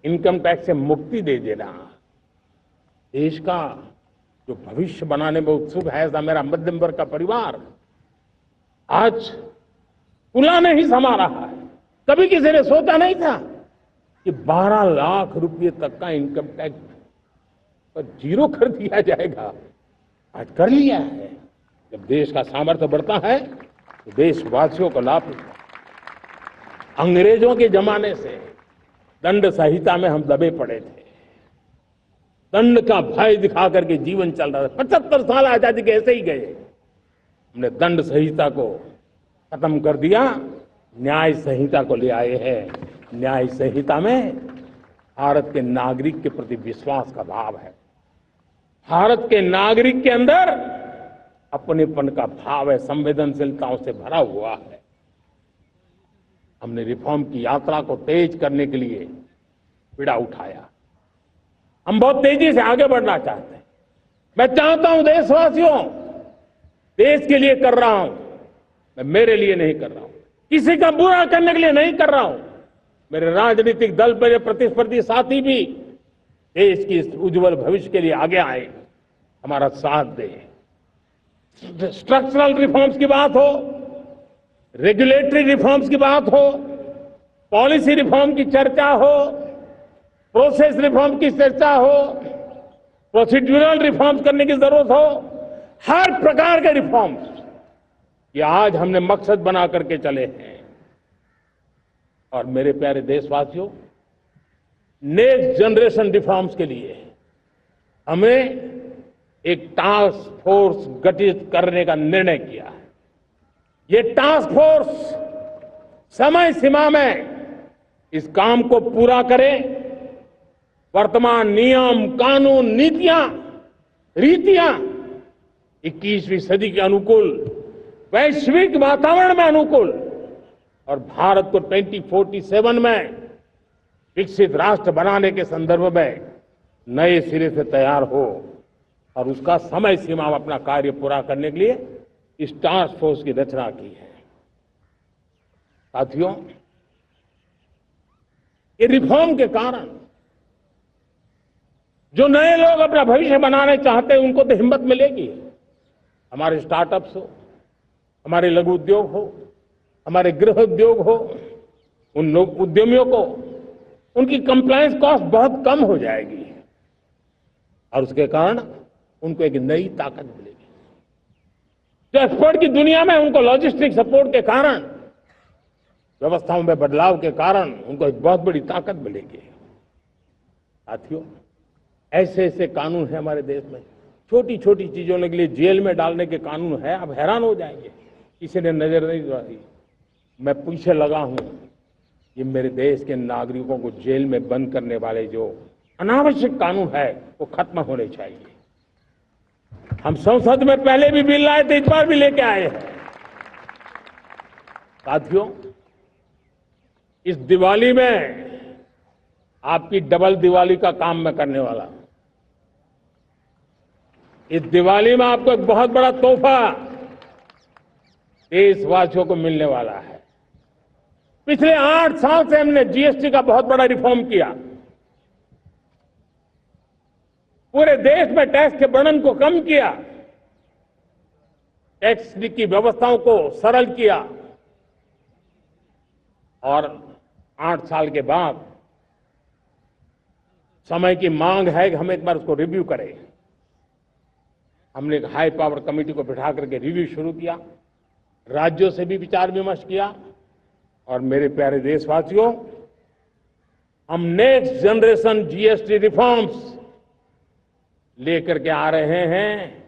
इनकम टैक्स से मुक्ति दे देना, देश का जो भविष्य बनाने में उत्सुक है, ऐसा मेरा मध्यम वर्ग का परिवार आज कुलाने ही समा रहा है। कभी किसी ने सोचा नहीं था कि 12 लाख रुपए तक का इनकम टैक्स पर जीरो कर दिया जाएगा। आज कर लिया है। जब देश का सामर्थ्य बढ़ता है तो देशवासियों को लाभ मिलता है। अंग्रेजों के जमाने से दंड संहिता में हम दबे पड़े थे, दंड का भय दिखा करके जीवन चल रहा था। 75 साल आजादी के ऐसे ही गए। हमने दंड संहिता को खत्म कर दिया, न्याय संहिता को ले आए हैं। न्याय संहिता में भारत के नागरिक के प्रति विश्वास का भाव है। भारत के नागरिक के अंदर अपनेपन का भाव है, संवेदनशीलताओं से भरा हुआ है। हमने रिफॉर्म की यात्रा को तेज करने के लिए बीड़ा उठाया। हम बहुत तेजी से आगे बढ़ना चाहते हैं। मैं चाहता हूं देशवासियों, देश के लिए कर रहा हूं, मैं मेरे लिए नहीं कर रहा हूं, किसी का बुरा करने के लिए नहीं कर रहा हूं। मेरे राजनीतिक दल, मेरे प्रतिस्पर्धी साथी भी देश की इस उज्जवल भविष्य के लिए आगे आए, हमारा साथ दे। स्ट्रक्चरल रिफॉर्म्स की बात हो, रेगुलेटरी रिफॉर्म्स की बात हो, पॉलिसी रिफॉर्म की चर्चा हो, प्रोसेस रिफॉर्म की चर्चा हो, प्रोसीड्यूरल रिफॉर्म्स करने की जरूरत हो, हर प्रकार के रिफॉर्म्स ये आज हमने मकसद बना करके चले हैं। और मेरे प्यारे देशवासियों, नेक्स्ट जनरेशन रिफॉर्म्स के लिए हमें एक टास्क फोर्स गठित करने का निर्णय किया है। ये टास्क फोर्स समय सीमा में इस काम को पूरा करे, वर्तमान नियम, कानून, नीतियां, रीतियां 21वीं सदी के अनुकूल, वैश्विक वातावरण में अनुकूल और भारत को 2047 में विकसित राष्ट्र बनाने के संदर्भ में नए सिरे से तैयार हो और उसका समय सीमा में अपना कार्य पूरा करने के लिए इस टास्क फोर्स की रचना की है। साथियों, ये रिफॉर्म के कारण जो नए लोग अपना भविष्य बनाने चाहते हैं उनको तो हिम्मत मिलेगी। हमारे स्टार्टअप्स हो, हमारे लघु उद्योग हो, हमारे गृह उद्योग हो, उन लोग उद्यमियों को उनकी कंप्लायंस कॉस्ट बहुत कम हो जाएगी और उसके कारण उनको एक नई ताकत मिलेगी। जो एक्सपोर्ट की दुनिया में उनको लॉजिस्टिक सपोर्ट के कारण, व्यवस्थाओं में बदलाव के कारण उनको एक बहुत बड़ी ताकत मिलेगी। साथियों, ऐसे ऐसे कानून है हमारे देश में, छोटी छोटी चीजों के लिए जेल में डालने के कानून है। आप हैरान हो जाएंगे, किसी ने नजर नहीं डाली। मैं पीछे लगा हूं, ये मेरे देश के नागरिकों को जेल में बंद करने वाले जो अनावश्यक कानून है वो खत्म होने चाहिए। हम संसद में पहले भी बिल लाए थे, इस बार भी लेके आए हैं। साथियों, इस दिवाली में आपकी डबल दिवाली का काम मैं करने वाला हूं। इस दिवाली में आपको एक बहुत बड़ा तोहफा देशवासियों को मिलने वाला है। पिछले 8 साल से हमने जीएसटी का बहुत बड़ा रिफॉर्म किया। पूरे देश में टैक्स के बर्डन को कम किया, टैक्स की व्यवस्थाओं को सरल किया और 8 साल के बाद समय की मांग है कि हम एक बार उसको रिव्यू करें। हमने एक हाई पावर कमेटी को बिठा करके रिव्यू शुरू किया, राज्यों से भी विचार विमर्श किया और मेरे प्यारे देशवासियों, हम नेक्स्ट जनरेशन जीएसटी रिफॉर्म्स लेकर के आ रहे हैं।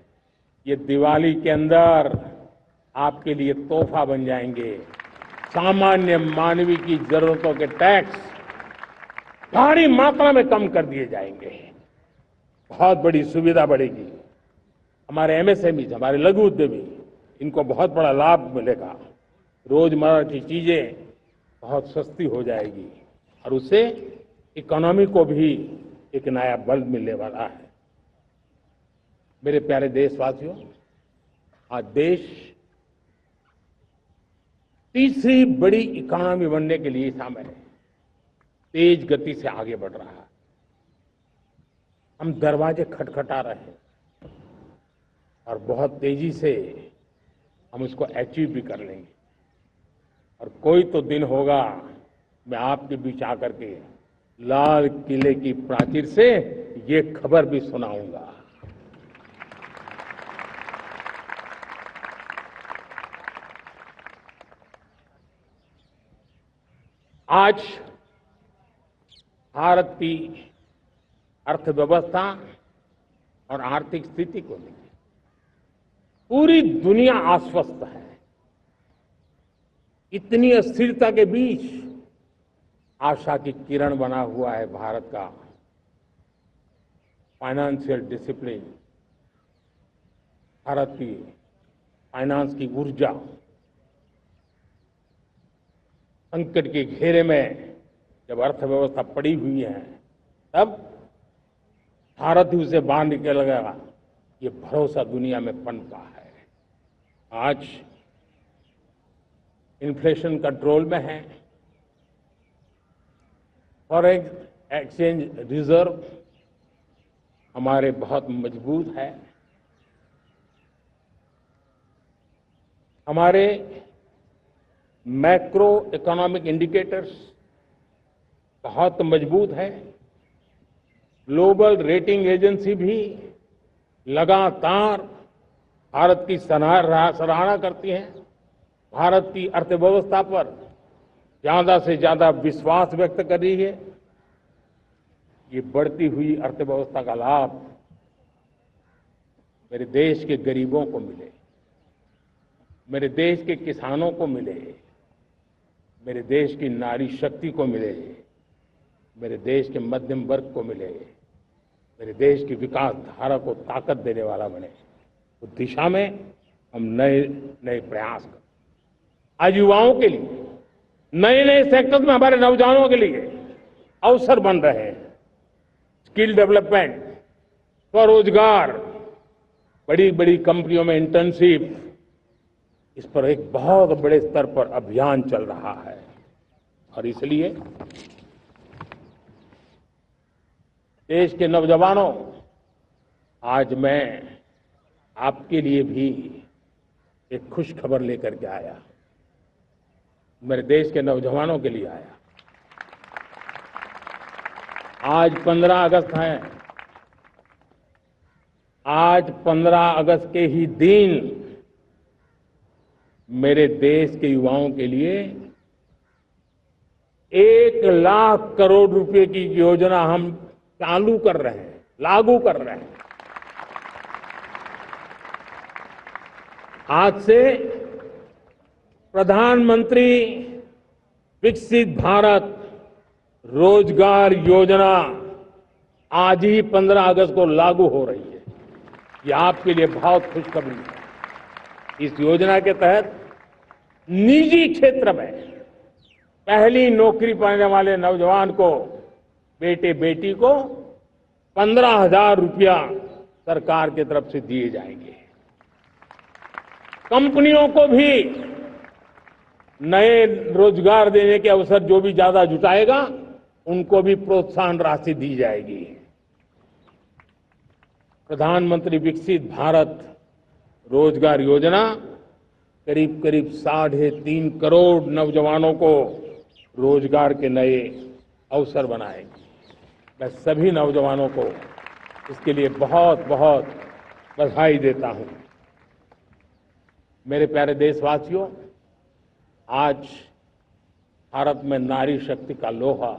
ये दिवाली के अंदर आपके लिए तोहफा बन जाएंगे। सामान्य मानवीय की जरूरतों के टैक्स भारी मात्रा में कम कर दिए जाएंगे। बहुत बड़ी सुविधा बढ़ेगी। हमारे एमएसएमई, हमारे लघु उद्यमी, इनको बहुत बड़ा लाभ मिलेगा। रोजमर्रा की चीजें बहुत सस्ती हो जाएगी और उससे इकोनॉमी को भी एक नया बल मिलने वाला है। मेरे प्यारे देशवासियों, आज देश तीसरी बड़ी इकोनॉमी बनने के लिए सामने है, तेज गति से आगे बढ़ रहा है। हम दरवाजे खटखटा रहे हैं और बहुत तेजी से हम उसको अचीव भी कर लेंगे। और कोई तो दिन होगा, मैं आपके बीच आकर के लाल किले की प्राचीर से ये खबर भी सुनाऊंगा। आज भारत की अर्थव्यवस्था और आर्थिक स्थिति को लेकर पूरी दुनिया आश्वस्त है। इतनी अस्थिरता के बीच आशा की किरण बना हुआ है भारत का फाइनेंशियल डिसिप्लिन, भारत की फाइनेंस की ऊर्जा। संकट के घेरे में जब अर्थव्यवस्था पड़ी हुई है, तब भारत ही उसे बाहर निकलेगा, ये भरोसा दुनिया में पनपा है। आज इन्फ्लेशन कंट्रोल में है, फॉरेन एक्सचेंज रिजर्व हमारे बहुत मजबूत है, हमारे मैक्रो इकोनॉमिक इंडिकेटर्स बहुत मजबूत है। ग्लोबल रेटिंग एजेंसी भी लगातार भारत की सराहना करती हैं, भारत की अर्थव्यवस्था पर ज्यादा से ज्यादा विश्वास व्यक्त कर रही है। ये बढ़ती हुई अर्थव्यवस्था का लाभ मेरे देश के गरीबों को मिले, मेरे देश के किसानों को मिले, मेरे देश की नारी शक्ति को मिले, मेरे देश के मध्यम वर्ग को मिले, मेरे देश की विकास धारा को ताकत देने वाला बने। उस दिशा में हम नए नए प्रयास करें। आज युवाओं के लिए नए नए सेक्टर्स में हमारे नौजवानों के लिए अवसर बन रहे हैं। स्किल डेवलपमेंट, स्वरोजगार, बड़ी बड़ी कंपनियों में इंटर्नशिप, इस पर एक बहुत बड़े स्तर पर अभियान चल रहा है। और इसलिए देश के नौजवानों, आज मैं आपके लिए भी एक खुश खबर लेकर के आया। मेरे देश के नौजवानों के लिए आया। आज 15 अगस्त है। आज 15 अगस्त के ही दिन मेरे देश के युवाओं के लिए 1 लाख करोड़ रुपए की योजना हम चालू कर रहे हैं, लागू कर रहे हैं। आज से प्रधानमंत्री विकसित भारत रोजगार योजना आज ही 15 अगस्त को लागू हो रही है। ये आपके लिए बहुत खुशखबरी है। इस योजना के तहत निजी क्षेत्र में पहली नौकरी पाने वाले नौजवान को, बेटे बेटी को 15,000 रुपया सरकार की तरफ से दिए जाएंगे। कंपनियों को भी नए रोजगार देने के अवसर जो भी ज्यादा जुटाएगा, उनको भी प्रोत्साहन राशि दी जाएगी। प्रधानमंत्री विकसित भारत रोजगार योजना करीब करीब 3.5 करोड़ नौजवानों को रोजगार के नए अवसर बनाएगी। मैं सभी नौजवानों को इसके लिए बहुत बहुत बधाई देता हूं। मेरे प्यारे देशवासियों, आज भारत में नारी शक्ति का लोहा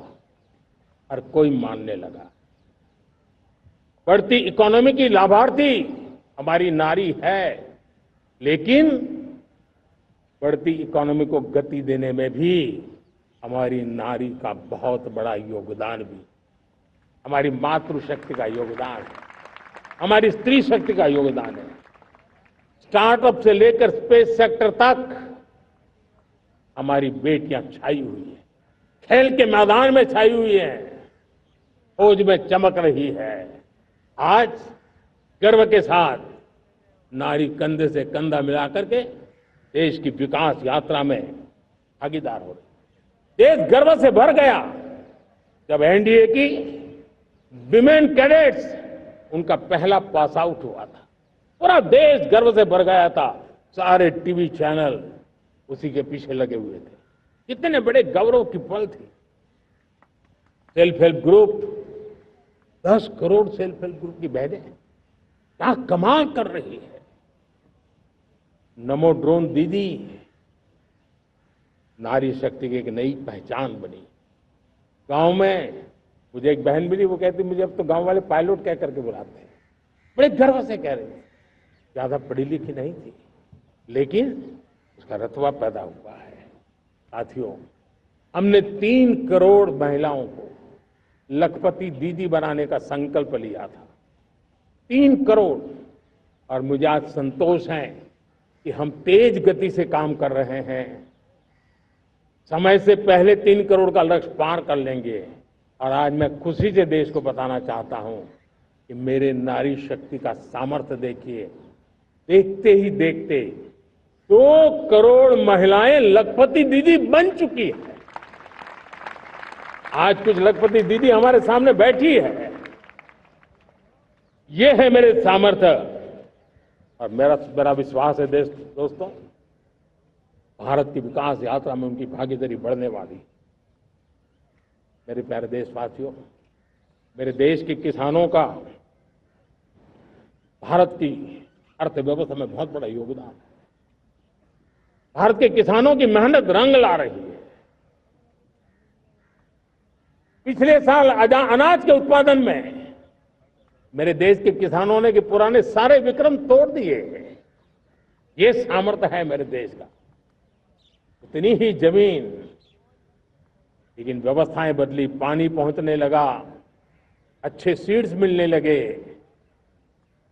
हर कोई मानने लगा। बढ़ती इकोनॉमी की लाभार्थी हमारी नारी है, लेकिन बढ़ती इकोनॉमी को गति देने में भी हमारी नारी का बहुत बड़ा योगदान भी, हमारी मातृशक्ति का योगदान है, हमारी स्त्री शक्ति का योगदान है। स्टार्टअप से लेकर स्पेस सेक्टर तक हमारी बेटियां छाई हुई हैं, खेल के मैदान में छाई हुई हैं, फौज में चमक रही है। आज गर्व के साथ नारी कंधे से कंधा मिलाकर के देश की विकास यात्रा में भागीदार हो रही। देश गर्व से भर गया जब एनडीए की विमेन कैडेट्स, उनका पहला पास आउट हुआ था। पूरा देश गर्व से भर गया था। सारे टीवी चैनल उसी के पीछे लगे हुए थे। कितने बड़े गौरव की पल थी। Self help group, 10 crore self help group की बहनें क्या कमाल कर रही है। नमो ड्रोन दीदी नारी शक्ति की एक नई पहचान बनी। गांव में मुझे एक बहन मिली, वो कहती मुझे अब तो गांव वाले पायलट कह करके बुलाते हैं। बड़े गर्व से कह रहे हैं। ज्यादा पढ़ी लिखी नहीं थी, लेकिन उसका रतबा पैदा हुआ है। साथियों, हमने 3 करोड़ महिलाओं को लखपति दीदी बनाने का संकल्प लिया था। 3 करोड़। और मुझे आज संतोष है कि हम तेज गति से काम कर रहे हैं। समय से पहले 3 करोड़ का लक्ष्य पार कर लेंगे। और आज मैं खुशी से देश को बताना चाहता हूं कि मेरे नारी शक्ति का सामर्थ्य देखिए। देखते ही देखते 2 करोड़ महिलाएं लखपति दीदी बन चुकी है। आज कुछ लखपति दीदी हमारे सामने बैठी है। ये है मेरे सामर्थ्य। और मेरा विश्वास है दोस्तों, भारत की विकास यात्रा में उनकी भागीदारी बढ़ने वाली। मेरे प्यारे देशवासियों, मेरे देश के किसानों का भारत की अर्थव्यवस्था में बहुत बड़ा योगदान है। भारत के किसानों की मेहनत रंग ला रही है। पिछले साल अनाज के उत्पादन में मेरे देश के किसानों ने के पुराने सारे विक्रम तोड़ दिए हैं। ये सामर्थ्य है मेरे देश का। उतनी ही जमीन, लेकिन व्यवस्थाएं बदली, पानी पहुंचने लगा, अच्छे सीड्स मिलने लगे,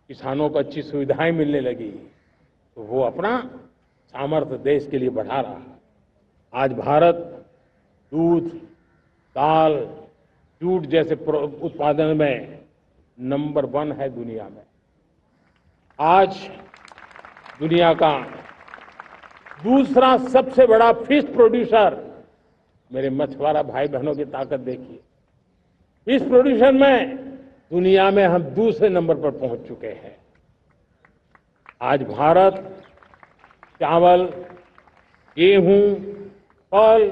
किसानों को अच्छी सुविधाएं मिलने लगी, तो वो अपना सामर्थ्य देश के लिए बढ़ा रहा है। आज भारत दूध, दाल, जूट जैसे उत्पादन में नंबर 1 है दुनिया में। आज दुनिया का दूसरा सबसे बड़ा फिश प्रोड्यूसर, मेरे मछुआरा भाई बहनों की ताकत देखिए। फिश प्रोड्यूसर में दुनिया में हम दूसरे नंबर पर पहुंच चुके हैं। आज भारत चावल, गेहूं, फल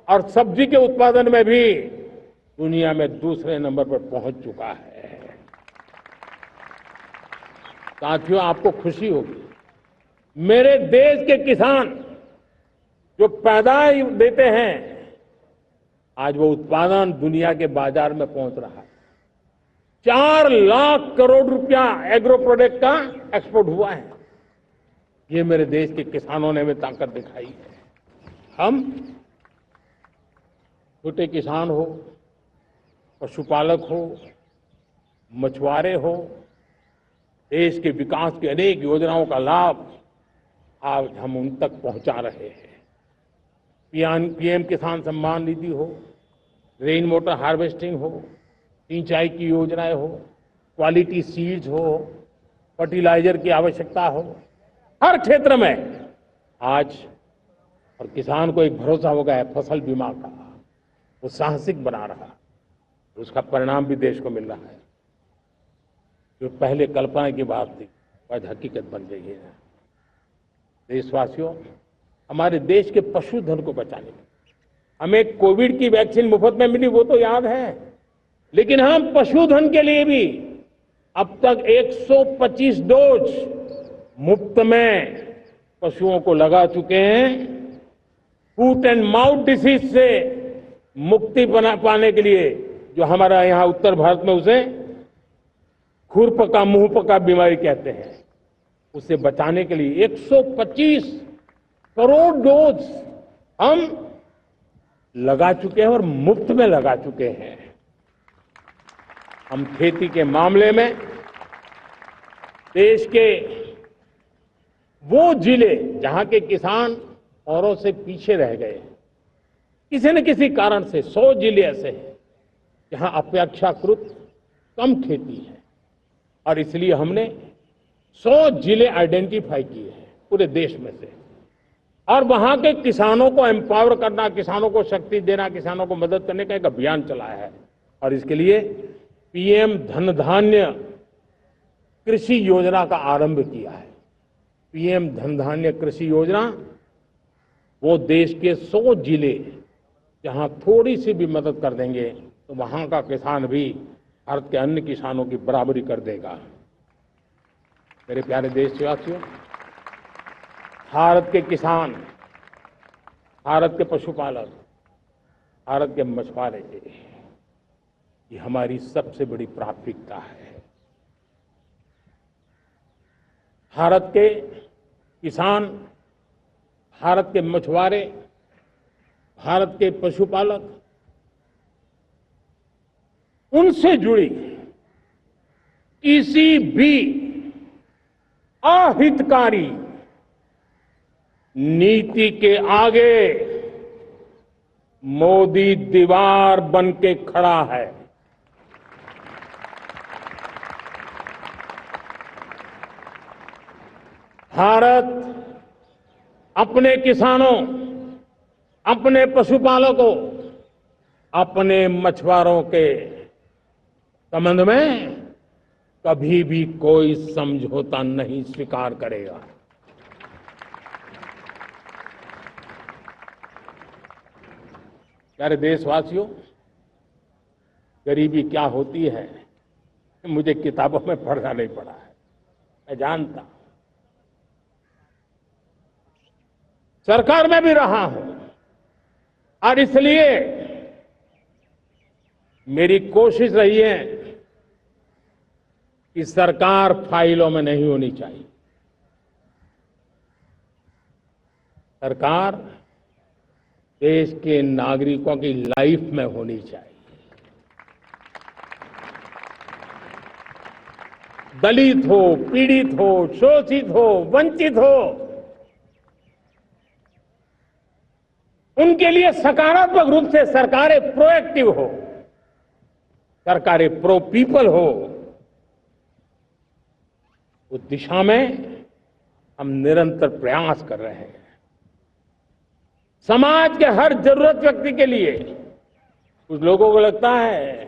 और सब्जी के उत्पादन में भी दुनिया में दूसरे नंबर पर पहुंच चुका है। साथियों, आपको खुशी होगी, मेरे देश के किसान जो पैदावार देते हैं, आज वो उत्पादन दुनिया के बाजार में पहुंच रहा है। 4 लाख करोड़ रुपया एग्रो प्रोडक्ट का एक्सपोर्ट हुआ है। ये मेरे देश के किसानों ने हमें ताकत दिखाई है। हम छोटे किसान हो, पशुपालक हो, मछुआरे हो, देश के विकास की अनेक योजनाओं का लाभ आज हम उन तक पहुंचा रहे हैं। पीएम किसान सम्मान निधि हो, रेन वाटर हार्वेस्टिंग हो, सिंचाई की योजनाएं हो, क्वालिटी सीड्स हो, फर्टिलाइजर की आवश्यकता हो, हर क्षेत्र में आज और किसान को एक भरोसा हो गया है फसल बीमा का। वो साहसिक बना रहा, उसका परिणाम भी देश को मिल रहा है। जो पहले कल्पना की बात थी आज हकीकत बन गई है। देशवासियों, हमारे देश के पशुधन को बचाने में हमें कोविड की वैक्सीन मुफ्त में मिली, वो तो याद है, लेकिन हम पशुधन के लिए भी अब तक 125 डोज मुफ्त में पशुओं को लगा चुके हैं। फूट एंड माउथ डिसीज से मुक्ति पाने के लिए, जो हमारा यहाँ उत्तर भारत में उसे खुरपका मुंहपका बीमारी कहते हैं, उसे बचाने के लिए 125 करोड़ डोज हम लगा चुके हैं और मुफ्त में लगा चुके हैं। हम खेती के मामले में देश के वो जिले जहां के किसान औरों से पीछे रह गए, किसी न किसी कारण से 100 जिले ऐसे हैं जहां अपेक्षाकृत कम खेती है, और इसलिए हमने 100 जिले आइडेंटिफाई किए हैं पूरे देश में से, और वहां के किसानों को एम्पावर करना, किसानों को शक्ति देना, किसानों को मदद करने का एक अभियान चलाया है। और इसके लिए पीएम धन धान्य कृषि योजना का आरंभ किया है। पीएम धन धान्य कृषि योजना वो देश के 100 जिले जहां थोड़ी सी भी मदद कर देंगे तो वहां का किसान भी भारत के अन्य किसानों की बराबरी कर देगा। मेरे प्यारे देशवासियों, भारत के किसान, भारत के पशुपालक, भारत के मछुआरे, ये हमारी सबसे बड़ी प्राथमिकता है। भारत के किसान, भारत के मछुआरे, भारत के पशुपालक, उनसे जुड़ी किसी भी अहितकारी नीति के आगे मोदी दीवार बन के खड़ा है। भारत अपने किसानों, अपने पशुपालकों, अपने मछुआरों के संबंध में कभी भी कोई समझौता नहीं स्वीकार करेगा। प्यारे देशवासियों, गरीबी क्या होती है मुझे किताबों में पढ़ना नहीं पड़ा है, मैं जानता, सरकार में भी रहा हूं, और इसलिए मेरी कोशिश रही है कि सरकार फाइलों में नहीं होनी चाहिए। सरकार देश के नागरिकों की लाइफ में होनी चाहिए। दलित हो, पीड़ित हो, शोषित हो, वंचित हो, उनके लिए सकारात्मक रूप से सरकारें प्रोएक्टिव हो, सरकारें प्रो पीपल हो, उस दिशा में हम निरंतर प्रयास कर रहे हैं। समाज के हर जरूरत व्यक्ति के लिए, कुछ लोगों को लगता है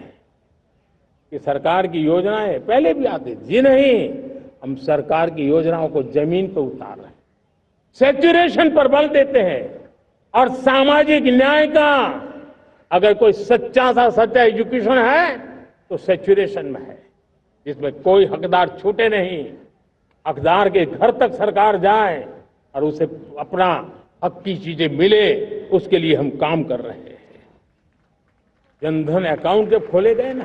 कि सरकार की योजनाएं पहले भी आती थी, जी नहीं, हम सरकार की योजनाओं को जमीन पर उतार रहे हैं, सेचुरेशन पर बल देते हैं और सामाजिक न्याय का अगर कोई सच्चा सा सच्चा एजुकेशन है तो सेचुरेशन में है, जिसमें कोई हकदार छूटे नहीं, हकदार के घर तक सरकार जाए और उसे अपना हक की चीजें मिले, उसके लिए हम काम कर रहे हैं। जनधन अकाउंट जब खोले गए ना,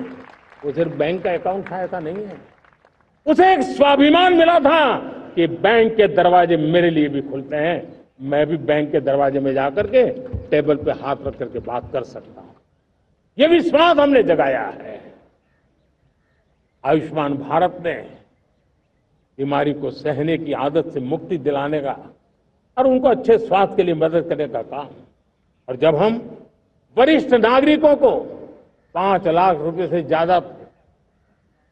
वो सिर्फ बैंक का अकाउंट था ऐसा नहीं है, उसे एक स्वाभिमान मिला था कि बैंक के दरवाजे मेरे लिए भी खुलते हैं, मैं भी बैंक के दरवाजे में जाकर के टेबल पे हाथ रख करके बात कर सकता हूं। ये विश्वास हमने जगाया है। आयुष्मान भारत ने बीमारी को सहने की आदत से मुक्ति दिलाने का और उनको अच्छे स्वास्थ्य के लिए मदद करने का काम, और जब हम वरिष्ठ नागरिकों को 5 लाख रुपए से ज्यादा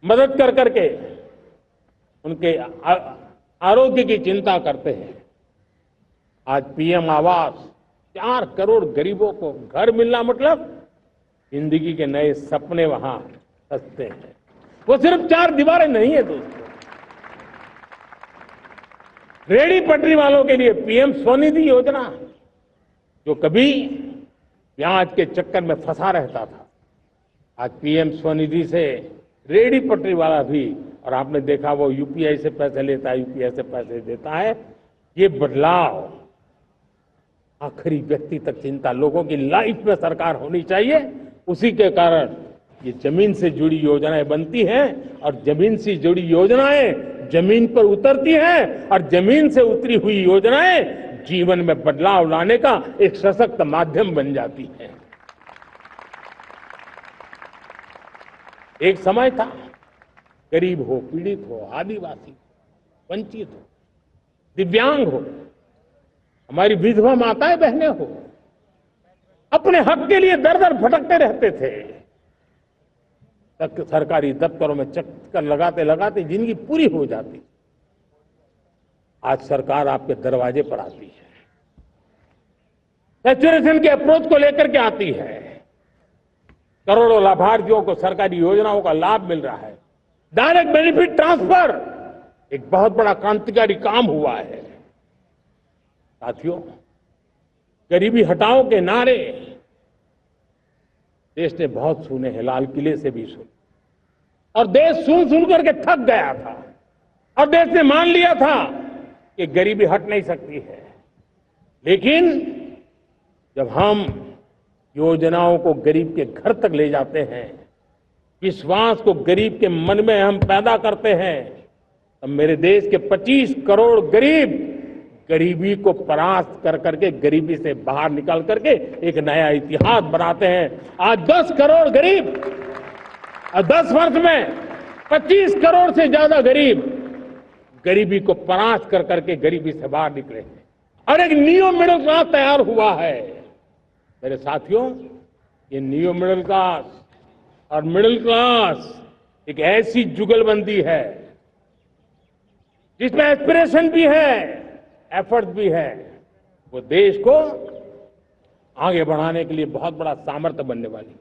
मदद कर करके उनके आरोग्य की चिंता करते हैं। आज पीएम आवास, 4 करोड़ गरीबों को घर मिलना मतलब जिंदगी के नए सपने वहां सजते हैं। वो सिर्फ 4 दीवारें नहीं है दोस्तों। रेहड़ी पटरी वालों के लिए पीएम स्वनिधि योजना, जो कभी ब्याज के चक्कर में फंसा रहता था, आज पीएम स्वनिधि से रेहड़ी पटरी वाला भी, और आपने देखा वो यूपीआई से पैसे लेता है, यूपीआई से पैसे देता है। ये बदलाव आखिरी व्यक्ति तक चिंता लोगों की लाइफ में सरकार होनी चाहिए। उसी के कारण ये जमीन से जुड़ी योजनाएं बनती हैं, और जमीन से जुड़ी योजनाएं जमीन पर उतरती हैं, और जमीन से उतरी हुई योजनाएं जीवन में बदलाव लाने का एक सशक्त माध्यम बन जाती है। एक समय था, गरीब हो, पीड़ित हो, आदिवासी हो, वंचित हो, दिव्यांग हो, हमारी विधवा माताएं बहनें हो, अपने हक के लिए दर दर भटकते रहते थे। तक सरकारी दफ्तरों में चक्कर लगाते लगाते जिंदगी पूरी हो जाती। आज सरकार आपके दरवाजे पर आती है, सैचुरेशन के अप्रोच को लेकर के आती है। करोड़ों लाभार्थियों को सरकारी योजनाओं का लाभ मिल रहा है। डायरेक्ट बेनिफिट ट्रांसफर एक बहुत बड़ा क्रांतिकारी काम हुआ है। साथियों, गरीबी हटाओ के नारे देश ने बहुत सुने हैं, लाल किले से भी सुने, और देश सुन सुन करके थक गया था, और देश ने मान लिया था कि गरीबी हट नहीं सकती है। लेकिन जब हम योजनाओं को गरीब के घर तक ले जाते हैं, विश्वास को गरीब के मन में हम पैदा करते हैं, तब मेरे देश के 25 करोड़ गरीब गरीबी को परास्त कर करके, गरीबी से बाहर निकल करके एक नया इतिहास बनाते हैं। आज 10 करोड़ गरीब, और 10 वर्ष में 25 करोड़ से ज्यादा गरीब गरीबी को परास्त कर करके गरीबी से बाहर निकले हैं, और एक न्यू मिडिल क्लास तैयार हुआ है। मेरे साथियों, ये न्यू मिडिल क्लास और मिडिल क्लास एक ऐसी जुगलबंदी है जिसमें एस्पिरेशन भी है, एफर्ट भी है। वो देश को आगे बढ़ाने के लिए बहुत बड़ा सामर्थ्य बनने वाली है।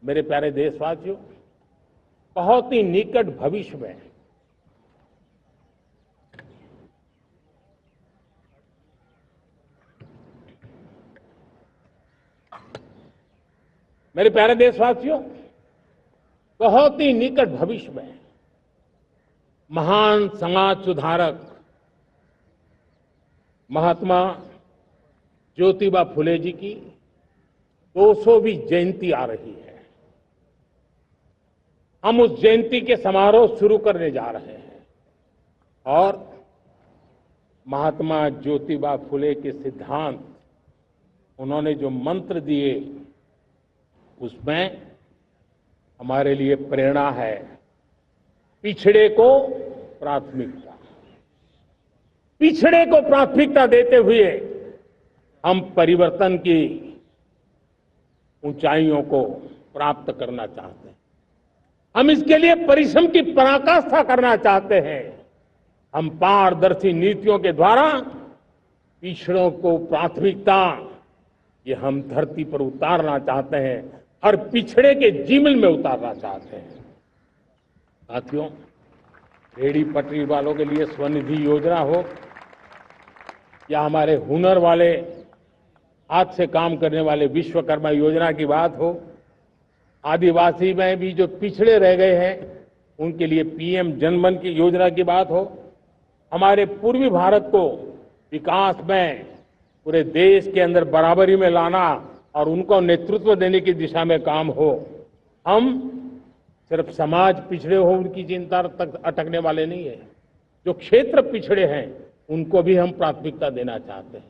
मेरे प्यारे देशवासियों, बहुत ही निकट भविष्य में मेरे प्यारे देशवासियों, बहुत ही निकट भविष्य में महान समाज सुधारक महात्मा ज्योतिबा फुले जी की 200वीं जयंती आ रही है। हम उस जयंती के समारोह शुरू करने जा रहे हैं, और महात्मा ज्योतिबा फुले के सिद्धांत, उन्होंने जो मंत्र दिए, उसमें हमारे लिए प्रेरणा है। पिछड़े को प्राथमिकता, पिछड़े को प्राथमिकता देते हुए हम परिवर्तन की ऊंचाइयों को प्राप्त करना चाहते हैं। हम इसके लिए परिश्रम की पराकाष्ठा करना चाहते हैं। हम पारदर्शी नीतियों के द्वारा पिछड़ों को प्राथमिकता, ये हम धरती पर उतारना चाहते हैं, हर पिछड़े के जीवन में उतारना चाहते हैं। साथियों, रेहड़ी पटरी वालों के लिए स्वनिधि योजना हो, या हमारे हुनर वाले हाथ से काम करने वाले विश्वकर्मा योजना की बात हो, आदिवासी में भी जो पिछड़े रह गए हैं उनके लिए पीएम जनमन की योजना की बात हो, हमारे पूर्वी भारत को विकास में पूरे देश के अंदर बराबरी में लाना और उनको नेतृत्व देने की दिशा में काम हो, हम सिर्फ समाज पिछड़े हो उनकी चिंता तक अटकने वाले नहीं है। जो क्षेत्र पिछड़े हैं उनको भी हम प्राथमिकता देना चाहते हैं।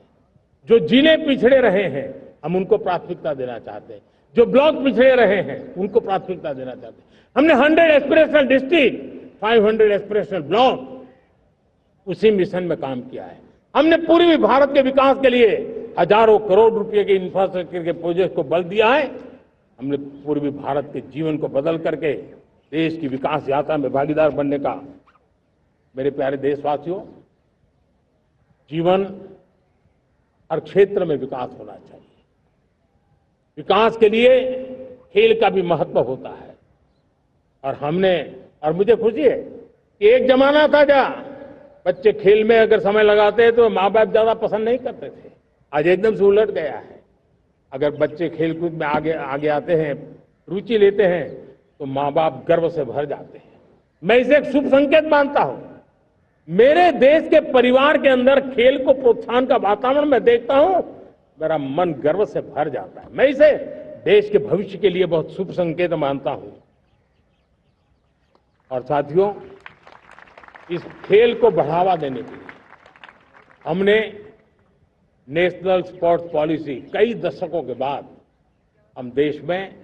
जो जिले पिछड़े रहे हैं हम उनको प्राथमिकता देना चाहते हैं। जो ब्लॉक पिछड़े रहे हैं उनको प्राथमिकता देना चाहते हैं। हमने 100 एस्पिरेशनल डिस्ट्रिक्ट, 500 एस्पिरेशनल ब्लॉक उसी मिशन में काम किया है। हमने पूर्वी भारत के विकास के लिए हजारों करोड़ रुपए के इंफ्रास्ट्रक्चर के प्रोजेक्ट को बल दिया है। हमने पूर्वी भारत के जीवन को बदल करके देश की विकास यात्रा में भागीदार बनने का, मेरे प्यारे देशवासियों, जीवन हर क्षेत्र में विकास होना चाहिए। विकास के लिए खेल का भी महत्व होता है। और मुझे खुशी है कि एक जमाना था जहां बच्चे खेल में अगर समय लगाते तो माँ बाप ज्यादा पसंद नहीं करते थे। आज एकदम से उलट गया है। अगर बच्चे खेलकूद में आगे आते हैं, रुचि लेते हैं, तो माँ बाप गर्व से भर जाते हैं। मैं इसे एक शुभ संकेत मानता हूं। मेरे देश के परिवार के अंदर खेल को प्रोत्साहन का वातावरण मैं देखता हूं, मेरा मन गर्व से भर जाता है। मैं इसे देश के भविष्य के लिए बहुत शुभ संकेत मानता हूं। और साथियों, इस खेल को बढ़ावा देने के लिए हमने नेशनल स्पोर्ट्स पॉलिसी कई दशकों के बाद हम देश में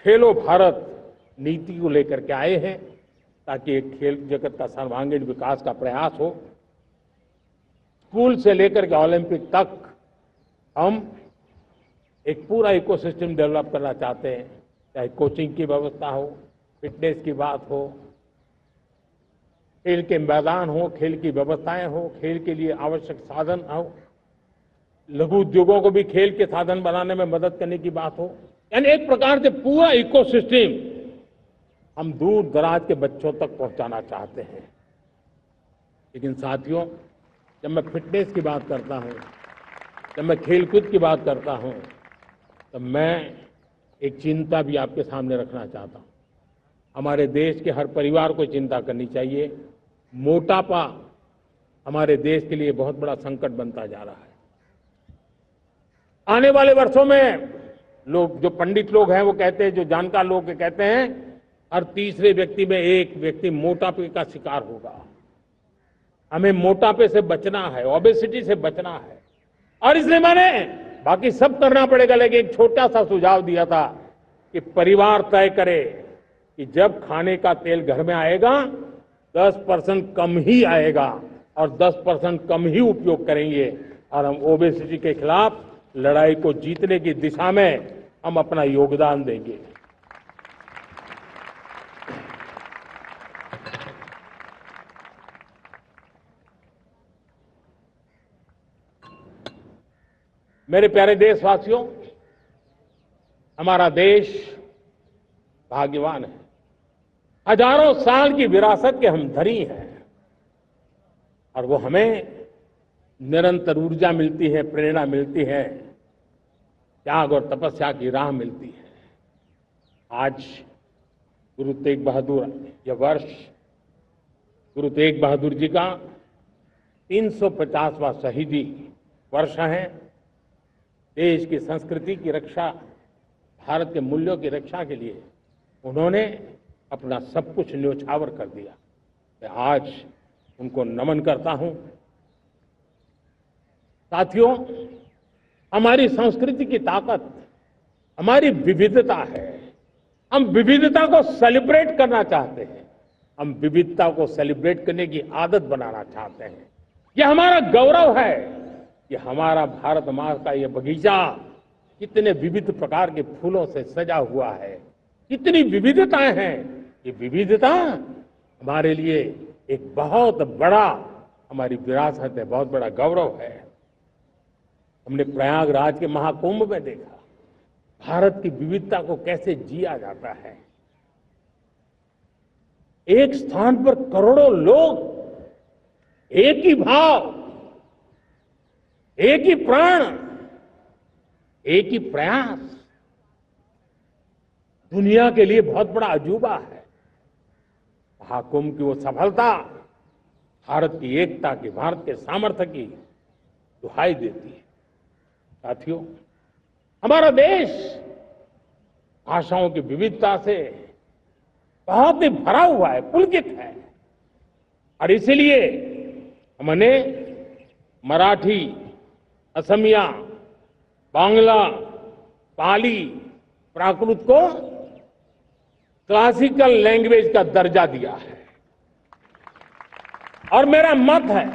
खेलो भारत नीति को लेकर के आए हैं, ताकि एक खेल जगत का सर्वांगीण विकास का प्रयास हो। स्कूल से लेकर के ओलंपिक तक हम एक पूरा इकोसिस्टम डेवलप करना चाहते हैं, चाहे कोचिंग की व्यवस्था हो, फिटनेस की बात हो, खेल के मैदान हो, खेल की व्यवस्थाएं हो, खेल के लिए आवश्यक साधन हो, लघु उद्योगों को भी खेल के साधन बनाने में मदद करने की बात हो। यानी एक प्रकार से पूरा इकोसिस्टम हम दूर दराज के बच्चों तक पहुंचाना चाहते हैं। लेकिन साथियों, जब मैं फिटनेस की बात करता हूं, जब मैं खेलकूद की बात करता हूं, तब मैं एक चिंता भी आपके सामने रखना चाहता हूं। हमारे देश के हर परिवार को चिंता करनी चाहिए। मोटापा हमारे देश के लिए बहुत बड़ा संकट बनता जा रहा है। आने वाले वर्षों में लोग, जो पंडित लोग हैं वो कहते हैं, जो जानकार लोग कहते हैं, हर तीसरे व्यक्ति में एक व्यक्ति मोटापे का शिकार होगा। हमें मोटापे से बचना है, ओबेसिटी से बचना है। और इसलिए मैंने बाकी सब करना पड़ेगा, लेकिन एक छोटा सा सुझाव दिया था कि परिवार तय करे कि जब खाने का तेल घर में आएगा 10% कम ही आएगा और 10% कम ही उपयोग करेंगे, और हम ओबेसिटी के खिलाफ लड़ाई को जीतने की दिशा में हम अपना योगदान देंगे। मेरे प्यारे देशवासियों, हमारा देश भाग्यवान है। हजारों साल की विरासत के हम धनी हैं, और वो हमें निरंतर ऊर्जा मिलती है, प्रेरणा मिलती है, त्याग और तपस्या की राह मिलती है। आज गुरु तेग बहादुर, यह वर्ष गुरु तेग बहादुर जी का 350वां शहीदी वर्ष है। देश की संस्कृति की रक्षा, भारत के मूल्यों की रक्षा के लिए उन्होंने अपना सब कुछ न्योछावर कर दिया। मैं आज उनको नमन करता हूं। साथियों, हमारी संस्कृति की ताकत हमारी विविधता है। हम विविधता को सेलिब्रेट करना चाहते हैं। हम विविधता को सेलिब्रेट करने की आदत बनाना चाहते हैं। यह हमारा गौरव है कि हमारा भारत माँ का यह बगीचा कितने विविध प्रकार के फूलों से सजा हुआ है, कितनी विविधताएं हैं। ये विविधता हमारे लिए एक बहुत बड़ा, हमारी विरासत है, बहुत बड़ा गौरव है। हमने प्रयागराज के महाकुंभ में देखा भारत की विविधता को कैसे जिया जाता है। एक स्थान पर करोड़ों लोग, एक ही भाव, एक ही प्राण, एक ही प्रयास दुनिया के लिए बहुत बड़ा अजूबा है। महाकुंभ की वो सफलता भारत की एकता की, भारत के सामर्थ्य की दुहाई देती है। साथियों, हमारा देश भाषाओं की विविधता से बहुत ही भरा हुआ है, पुलकित है। और इसलिए हमने मराठी, असमिया, बांग्ला, पाली, प्राकृत को क्लासिकल लैंग्वेज का दर्जा दिया है। और मेरा मत है,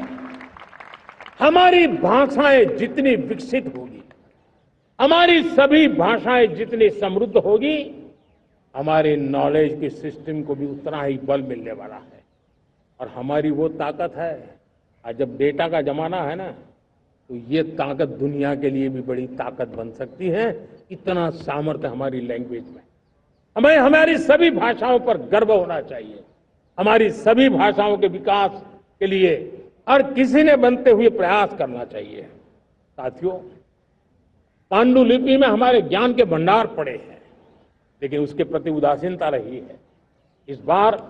हमारी भाषाएं जितनी विकसित होगी, हमारी सभी भाषाएं जितनी समृद्ध होगी, हमारे नॉलेज के सिस्टम को भी उतना ही बल मिलने वाला है। और हमारी वो ताकत है, आज जब डेटा का जमाना है ना, तो ये ताकत दुनिया के लिए भी बड़ी ताकत बन सकती है। इतना सामर्थ्य हमारी लैंग्वेज में। हमें हमारी सभी भाषाओं पर गर्व होना चाहिए। हमारी सभी भाषाओं के विकास के लिए हर किसी ने बनते हुए प्रयास करना चाहिए। साथियों, पांडुलिपि में हमारे ज्ञान के भंडार पड़े हैं, लेकिन उसके प्रति उदासीनता रही है। इस बार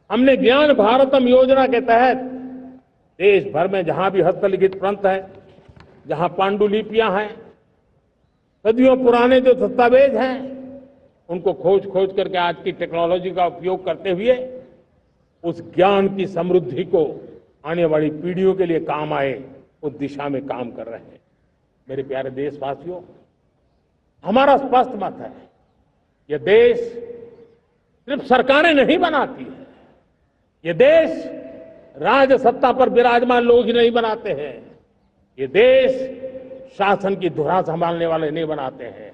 हमने ज्ञान भारतम योजना के तहत देश भर में जहां भी हस्तलिखित ग्रंथ है, जहां पांडुलिपियां हैं, सदियों पुराने जो दस्तावेज हैं, उनको खोज खोज करके आज की टेक्नोलॉजी का उपयोग करते हुए उस ज्ञान की समृद्धि को आने वाली पीढ़ियों के लिए काम आए, उस दिशा में काम कर रहे हैं। मेरे प्यारे देशवासियों, हमारा स्पष्ट मत है, यह देश सिर्फ सरकारें नहीं बनाती है, ये देश राज सत्ता पर विराजमान लोग ही नहीं बनाते हैं, ये देश शासन की धुरा संभालने वाले नहीं बनाते हैं।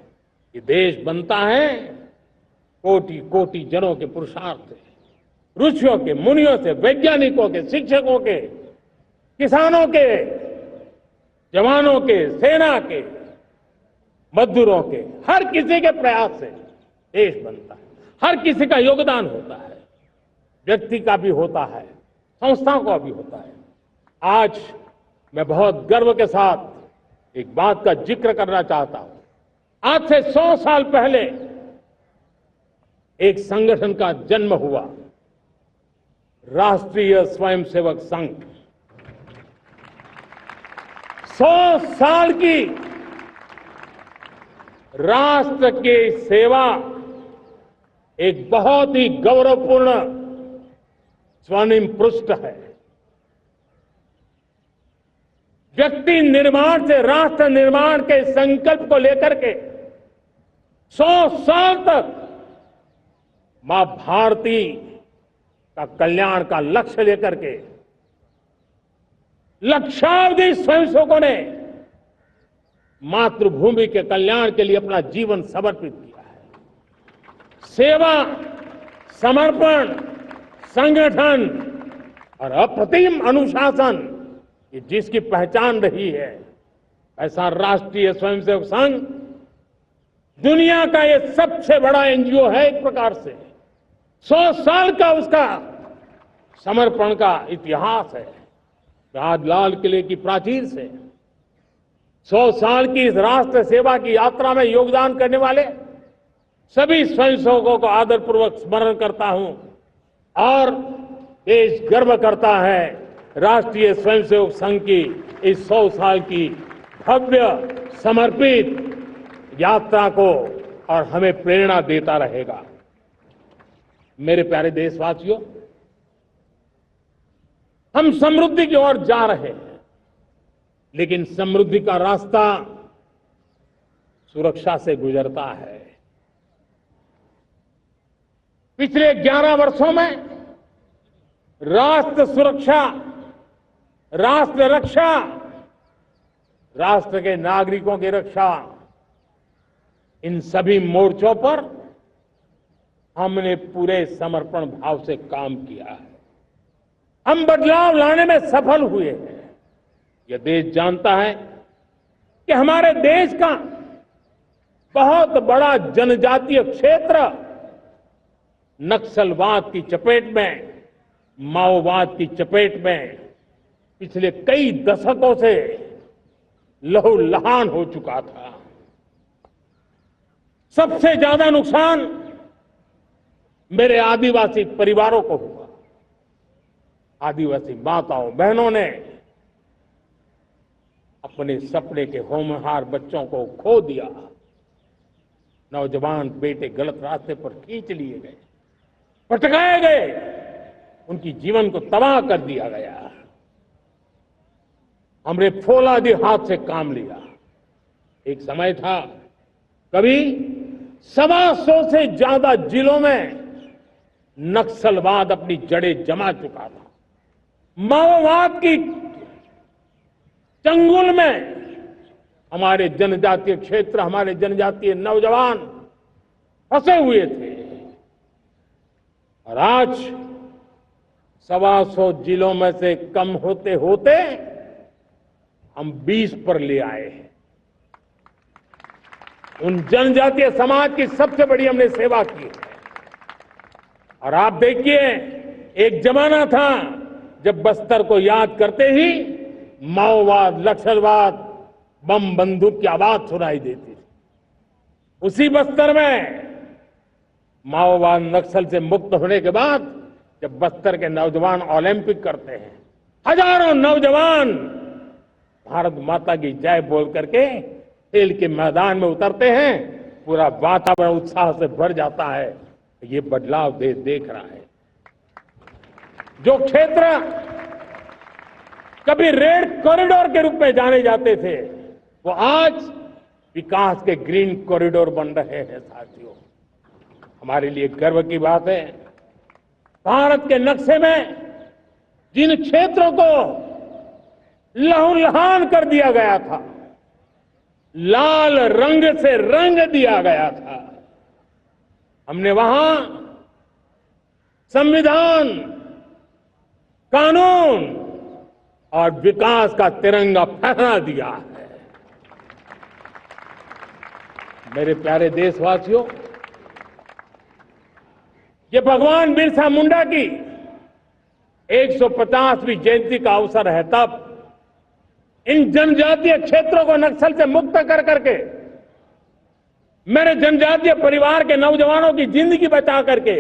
ये देश बनता है कोटि कोटि जनों के पुरुषार्थ से, ऋषियों के, मुनियों से, वैज्ञानिकों के, शिक्षकों के, किसानों के, जवानों के, सेना के, मजदूरों के, हर किसी के प्रयास से देश बनता है। हर किसी का योगदान होता है, व्यक्ति का भी होता है, संस्थाओं का भी होता है। आज मैं बहुत गर्व के साथ एक बात का जिक्र करना चाहता हूं। आज से 100 साल पहले एक संगठन का जन्म हुआ, राष्ट्रीय स्वयंसेवक संघ। 100 साल की राष्ट्र की सेवा एक बहुत ही गौरवपूर्ण स्वर्णिम पृष्ठ है। व्यक्ति निर्माण से राष्ट्र निर्माण के संकल्प को लेकर के 100 साल तक मां भारती का कल्याण का लक्ष्य लेकर के लक्षावधि स्वयंसेवकों ने मातृभूमि के कल्याण के लिए अपना जीवन समर्पित किया है। सेवा, समर्पण, संगठन और अप्रतिम अनुशासन, ये जिसकी पहचान रही है, ऐसा राष्ट्रीय स्वयंसेवक संघ दुनिया का ये सबसे बड़ा एनजीओ है। एक प्रकार से 100 साल का उसका समर्पण का इतिहास है। आज लाल किले की प्राचीर से 100 साल की इस राष्ट्र सेवा की यात्रा में योगदान करने वाले सभी स्वयंसेवकों को आदरपूर्वक स्मरण करता हूं और देश गर्व करता है राष्ट्रीय स्वयंसेवक संघ की इस 100 साल की भव्य समर्पित यात्रा को, और हमें प्रेरणा देता रहेगा। मेरे प्यारे देशवासियों, हम समृद्धि की ओर जा रहे हैं, लेकिन समृद्धि का रास्ता सुरक्षा से गुजरता है। पिछले 11 वर्षों में राष्ट्र सुरक्षा, राष्ट्र रक्षा, राष्ट्र के नागरिकों की रक्षा, इन सभी मोर्चों पर हमने पूरे समर्पण भाव से काम किया है। हम बदलाव लाने में सफल हुए हैं। यह देश जानता है कि हमारे देश का बहुत बड़ा जनजातीय क्षेत्र नक्सलवाद की चपेट में, माओवाद की चपेट में पिछले कई दशकों से लहूलुहान हो चुका था। सबसे ज्यादा नुकसान मेरे आदिवासी परिवारों को हुआ। आदिवासी माताओं बहनों ने अपने सपने के होनहार बच्चों को खो दिया। नौजवान बेटे गलत रास्ते पर खींच लिए गए, भटकाए गए, उनकी जीवन को तबाह कर दिया गया। हमने फौलादी हाथ से काम लिया। एक समय था कभी 125 से ज्यादा जिलों में नक्सलवाद अपनी जड़ें जमा चुका था। माओवाद की चंगुल में हमारे जनजातीय क्षेत्र, हमारे जनजातीय नौजवान फंसे हुए थे। और आज 125 जिलों में से कम होते होते हम 20 पर ले आए हैं। उन जनजातीय समाज की सबसे बड़ी हमने सेवा की है। और आप देखिए, एक जमाना था जब बस्तर को याद करते ही माओवाद, नक्सलवाद, बम बंदूक की आवाज सुनाई देती थी। उसी बस्तर में माओवाद नक्सल से मुक्त होने के बाद जब बस्तर के नौजवान ओलंपिक करते हैं, हजारों नौजवान भारत माता की जय बोल करके खेल के मैदान में उतरते हैं, पूरा वातावरण उत्साह से भर जाता है। ये बदलाव देख रहा है। जो क्षेत्र कभी रेड कॉरिडोर के रूप में जाने जाते थे, वो आज विकास के ग्रीन कॉरिडोर बन रहे हैं। साथियों, हमारे लिए गर्व की बात है, भारत के नक्शे में जिन क्षेत्रों को लहूलुहान कर दिया गया था, लाल रंग से रंग दिया गया था, हमने वहां संविधान, कानून और विकास का तिरंगा फहरा दिया है। मेरे प्यारे देशवासियों, ये भगवान बिरसा मुंडा की 150वीं जयंती का अवसर है। तब इन जनजातीय क्षेत्रों को नक्सल से मुक्त कर करके, मेरे जनजातीय परिवार के नौजवानों की जिंदगी बचा करके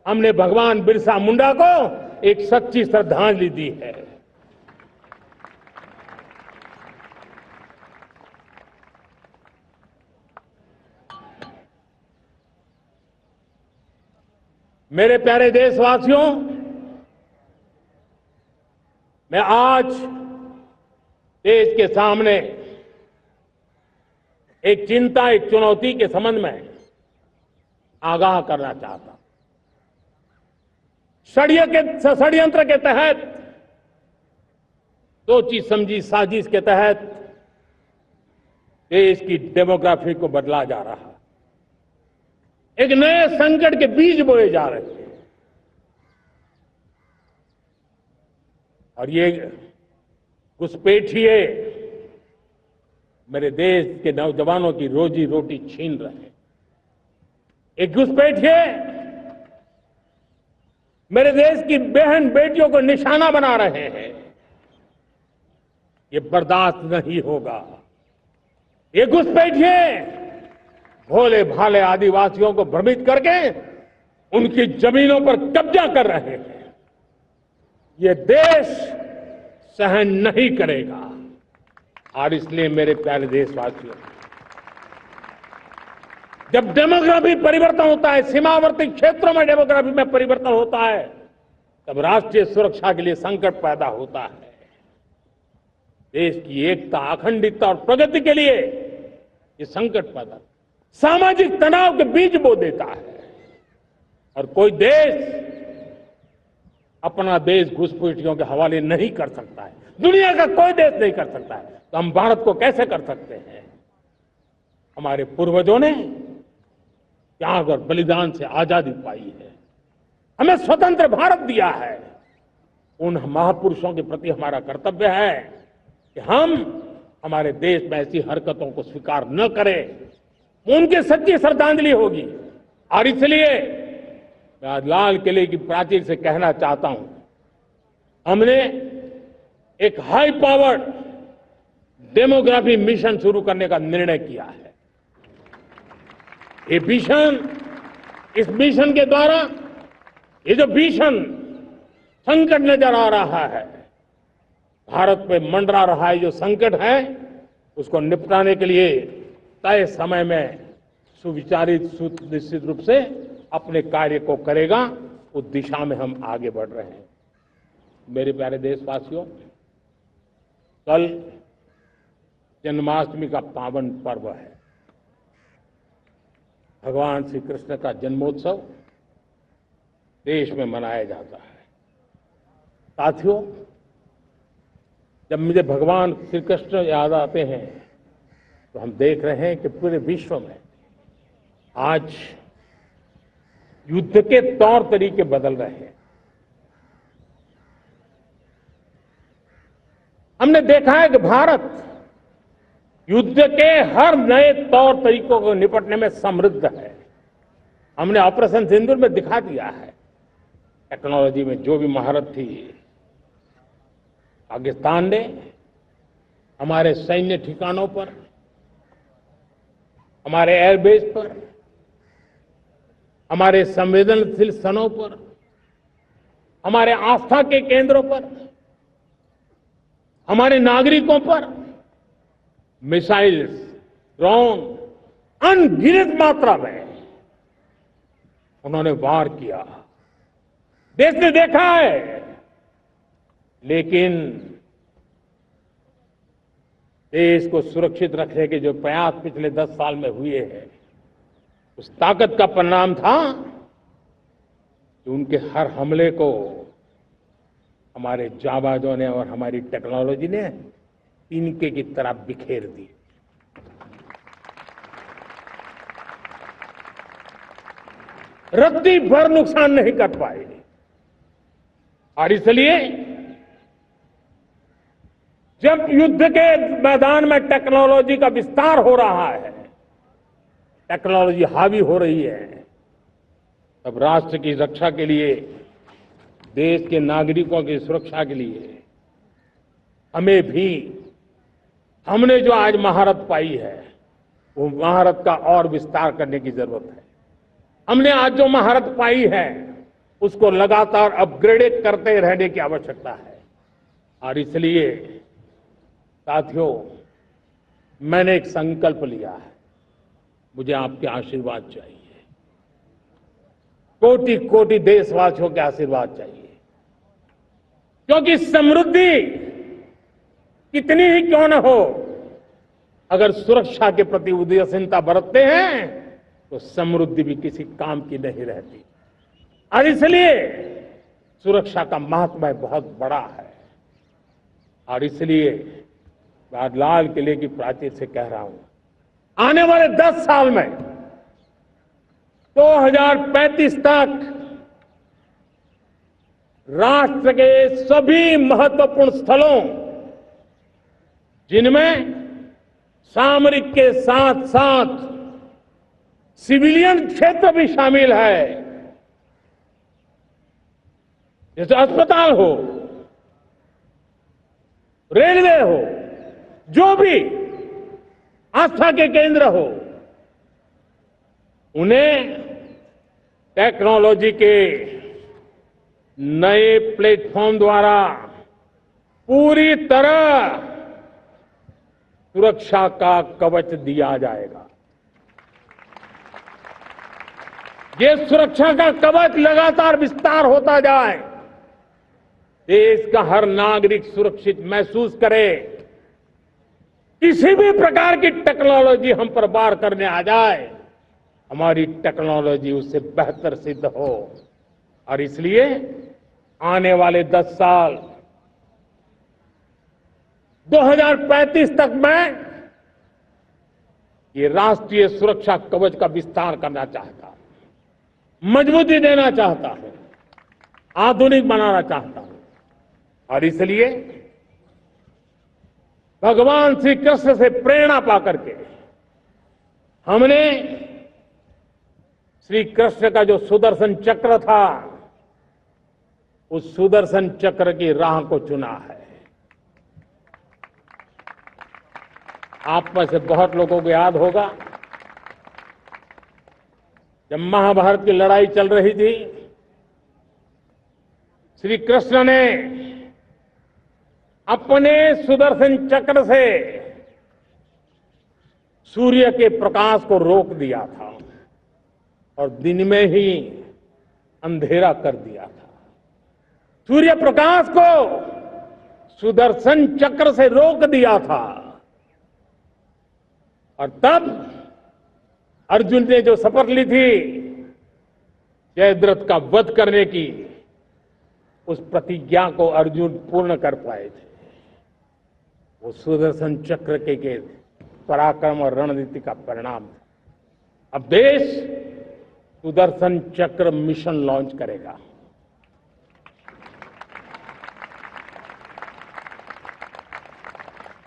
हमने भगवान बिरसा मुंडा को एक सच्ची श्रद्धांजलि दी है। मेरे प्यारे देशवासियों, मैं आज देश के सामने एक चिंता, एक चुनौती के संबंध में आगाह करना चाहता हूं। षड्यंत्र के तहत, सोची समझी साजिश के तहत देश की डेमोग्राफी को बदला जा रहा है। एक नए संकट के बीज बोए जा रहे हैं। और ये घुसपैठिए मेरे देश के नौजवानों की रोजी रोटी छीन रहे हैं। एक घुसपैठिए मेरे देश की बहन बेटियों को निशाना बना रहे हैं। ये बर्दाश्त नहीं होगा। ये घुसपैठिए भोले भाले आदिवासियों को भ्रमित करके उनकी जमीनों पर कब्जा कर रहे हैं। ये देश सहन नहीं करेगा। और इसलिए मेरे प्यारे देशवासियों, जब डेमोग्राफी परिवर्तन होता है, सीमावर्ती क्षेत्रों में डेमोग्राफी में परिवर्तन होता है, तब राष्ट्रीय सुरक्षा के लिए संकट पैदा होता है। देश की एकता, अखंडितता और प्रगति के लिए ये संकट पैदा, सामाजिक तनाव के बीज बो देता है। और कोई देश अपना देश घुसपैठियों के हवाले नहीं कर सकता है। दुनिया का कोई देश नहीं कर सकता है, तो हम भारत को कैसे कर सकते हैं? हमारे पूर्वजों ने त्याग और बलिदान से आजादी पाई है, हमें स्वतंत्र भारत दिया है। उन महापुरुषों के प्रति हमारा कर्तव्य है कि हम हमारे देश में ऐसी हरकतों को स्वीकार न करें। उनकी सच्ची श्रद्धांजलि होगी। और इसलिए मैं आज लाल किले की प्राचीर से कहना चाहता हूं, हमने एक हाई पावर्ड डेमोग्राफी मिशन शुरू करने का निर्णय किया है। ये मिशन, इस मिशन के द्वारा ये जो भीषण संकट नजर आ रहा है, भारत पे मंडरा रहा है जो संकट है, उसको निपटाने के लिए तय समय में सुविचारित सुनिश्चित रूप से अपने कार्य को करेगा। उस दिशा में हम आगे बढ़ रहे हैं। मेरे प्यारे देशवासियों, कल जन्माष्टमी का पावन पर्व है। भगवान श्री कृष्ण का जन्मोत्सव देश में मनाया जाता है। साथियों, जब मुझे भगवान श्री कृष्ण याद आते हैं तो हम देख रहे हैं कि पूरे विश्व में आज युद्ध के तौर तरीके बदल रहे हैं। हमने देखा है कि भारत युद्ध के हर नए तौर तरीकों को निपटने में समृद्ध है। हमने ऑपरेशन सिंदूर में दिखा दिया है। टेक्नोलॉजी में जो भी महारत थी, पाकिस्तान ने हमारे सैन्य ठिकानों पर, हमारे एयरबेस पर, हमारे संवेदनशील स्थानों पर, हमारे आस्था के केंद्रों पर, हमारे नागरिकों पर मिसाइल्स, ड्रोन अनगिनत मात्रा में उन्होंने वार किया। देश ने देखा है, लेकिन देश को सुरक्षित रखने के जो प्रयास पिछले 10 साल में हुए हैं, उस ताकत का परिणाम था कि उनके हर हमले को हमारे जाबाजों ने और हमारी टेक्नोलॉजी ने तिनके की तरह बिखेर दी। रत्ती भर नुकसान नहीं कर पाए। और इसलिए जब युद्ध के मैदान में टेक्नोलॉजी का विस्तार हो रहा है, टेक्नोलॉजी हावी हो रही है, तब राष्ट्र की रक्षा के लिए, देश के नागरिकों की सुरक्षा के लिए हमें भी, हमने जो आज महारत पाई है, वो महारत का और विस्तार करने की जरूरत है। हमने आज जो महारत पाई है, उसको लगातार अपग्रेड करते रहने की आवश्यकता है। और इसलिए साथियों, मैंने एक संकल्प लिया है। मुझे आपके आशीर्वाद चाहिए, कोटि कोटि देशवासियों के आशीर्वाद चाहिए, क्योंकि समृद्धि कितनी ही क्यों न हो, अगर सुरक्षा के प्रति उदासीनता बरतते हैं तो समृद्धि भी किसी काम की नहीं रहती। और इसलिए सुरक्षा का महत्व बहुत बड़ा है। और इसलिए मैं आज लाल किले की प्राचीर से कह रहा हूं, आने वाले 10 साल में 2035 तक राष्ट्र के सभी महत्वपूर्ण स्थलों, जिनमें सामरिक के साथ साथ सिविलियन क्षेत्र भी शामिल है, जैसे अस्पताल हो, रेलवे हो, जो भी आस्था के केंद्र हो, उन्हें टेक्नोलॉजी के नए प्लेटफॉर्म द्वारा पूरी तरह सुरक्षा का कवच दिया जाएगा। ये सुरक्षा का कवच लगातार विस्तार होता जाए, देश का हर नागरिक सुरक्षित महसूस करे। किसी भी प्रकार की टेक्नोलॉजी हम पर वार करने आ जाए, हमारी टेक्नोलॉजी उससे बेहतर सिद्ध हो। और इसलिए आने वाले 10 साल 2035 तक मैं ये राष्ट्रीय सुरक्षा कवच का विस्तार करना चाहता हूं, मजबूती देना चाहता हूं, आधुनिक बनाना चाहता हूं। और इसलिए भगवान श्री कृष्ण से प्रेरणा पाकर के हमने श्री कृष्ण का जो सुदर्शन चक्र था, उस सुदर्शन चक्र की राह को चुना है। आप में से बहुत लोगों को याद होगा, जब महाभारत की लड़ाई चल रही थी, श्री कृष्ण ने अपने सुदर्शन चक्र से सूर्य के प्रकाश को रोक दिया था और दिन में ही अंधेरा कर दिया था। सूर्य प्रकाश को सुदर्शन चक्र से रोक दिया था और तब अर्जुन ने जो शपथ ली थी जयद्रथ का वध करने की, उस प्रतिज्ञा को अर्जुन पूर्ण कर पाए थे। वो सुदर्शन चक्र के पराक्रम और रणनीति का परिणाम था। अब देश सुदर्शन चक्र मिशन लॉन्च करेगा।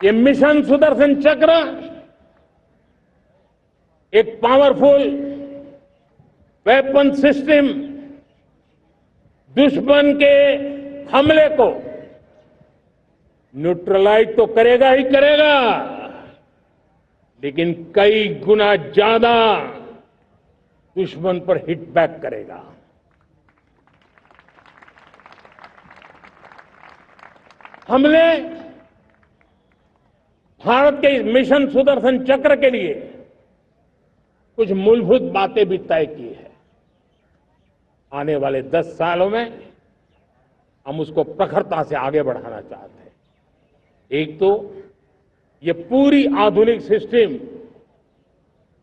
ये मिशन सुदर्शन चक्र एक पावरफुल वेपन सिस्टम दुश्मन के हमले को न्यूट्रलाइज तो करेगा ही करेगा, लेकिन कई गुना ज्यादा दुश्मन पर हिट बैक करेगा। हमने भारत के इस मिशन सुदर्शन चक्र के लिए कुछ मूलभूत बातें भी तय की है। आने वाले 10 सालों में हम उसको प्रखरता से आगे बढ़ाना चाहते हैं। एक तो ये पूरी आधुनिक सिस्टम,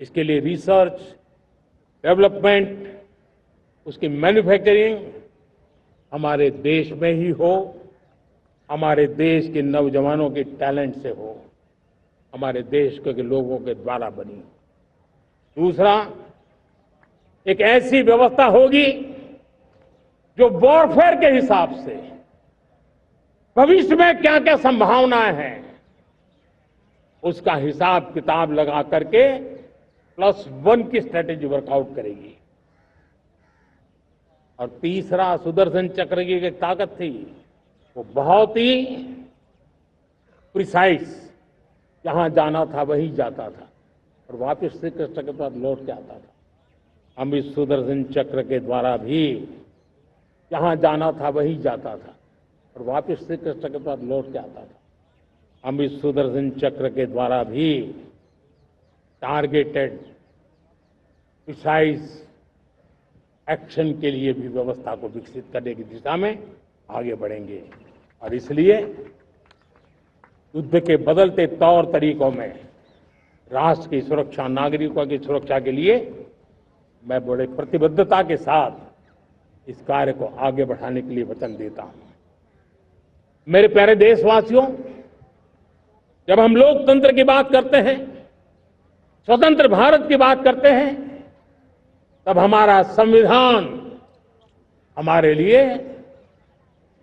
इसके लिए रिसर्च, डेवलपमेंट, उसकी मैन्युफैक्चरिंग हमारे देश में ही हो, हमारे देश के नौजवानों के टैलेंट से हो, हमारे देश के लोगों के द्वारा बनी। दूसरा, एक ऐसी व्यवस्था होगी जो वॉरफेयर के हिसाब से भविष्य में क्या क्या संभावनाएं हैं उसका हिसाब किताब लगा करके +1 की स्ट्रेटेजी वर्कआउट करेगी। और तीसरा, सुदर्शन चक्र की एक ताकत थी, वो बहुत ही प्रिसाइज, जहां जाना था वहीं जाता था और वापस श्री कृष्ण के पास लौट के आता था। हम इस सुदर्शन चक्र के द्वारा भी जहां जाना था वहीं जाता था और वापस श्री कृष्ण के पास लौट के आता था। हम इस सुदर्शन चक्र के द्वारा भी टारगेटेड प्रिसाइज एक्शन के लिए भी व्यवस्था को विकसित करने की दिशा में आगे बढ़ेंगे। और इसलिए युद्ध के बदलते तौर तरीकों में राष्ट्र की सुरक्षा, नागरिकों की सुरक्षा के लिए मैं बड़े प्रतिबद्धता के साथ इस कार्य को आगे बढ़ाने के लिए वचन देता हूं। मेरे प्यारे देशवासियों, जब हम लोकतंत्र की बात करते हैं, स्वतंत्र भारत की बात करते हैं, तब हमारा संविधान हमारे लिए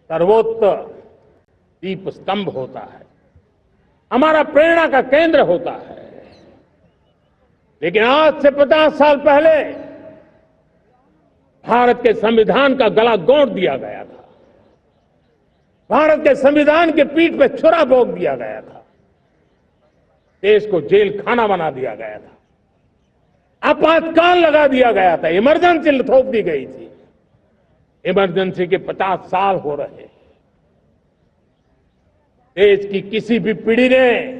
सर्वोच्च दीप स्तंभ होता है, हमारा प्रेरणा का केंद्र होता है। लेकिन आज से 50 साल पहले भारत के संविधान का गला घोंट दिया गया था। भारत के संविधान के पीठ पे छुरा भोंक दिया गया था। देश को जेल खाना बना दिया गया था। आपातकाल लगा दिया गया था। इमरजेंसी थोप दी गई थी। इमरजेंसी के 50 साल हो रहे। देश की किसी भी पीढ़ी ने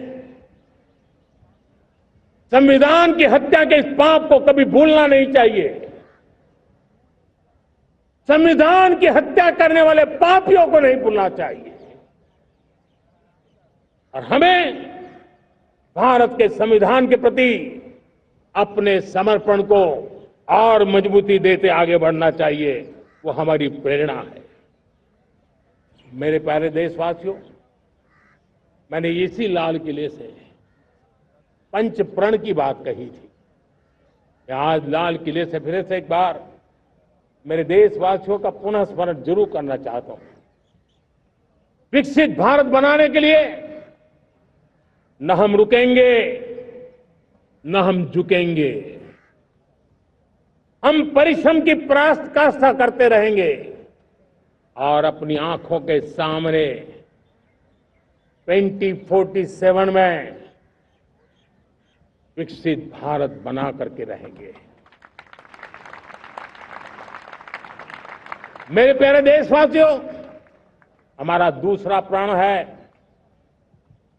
संविधान की हत्या के इस पाप को कभी भूलना नहीं चाहिए। संविधान की हत्या करने वाले पापियों को नहीं भूलना चाहिए। और हमें भारत के संविधान के प्रति अपने समर्पण को और मजबूती देते आगे बढ़ना चाहिए। वो हमारी प्रेरणा है। मेरे प्यारे देशवासियों, मैंने इसी लाल किले से पंच प्रण की बात कही थी। मैं आज लाल किले से फिर से एक बार मेरे देशवासियों का पुनः स्मरण जरूर करना चाहता हूं। विकसित भारत बनाने के लिए न हम रुकेंगे, न हम झुकेंगे। हम परिश्रम की पराकाष्ठा करते रहेंगे और अपनी आंखों के सामने 2047 में विकसित भारत बना करके रहेंगे। मेरे प्यारे देशवासियों, हमारा दूसरा प्रण है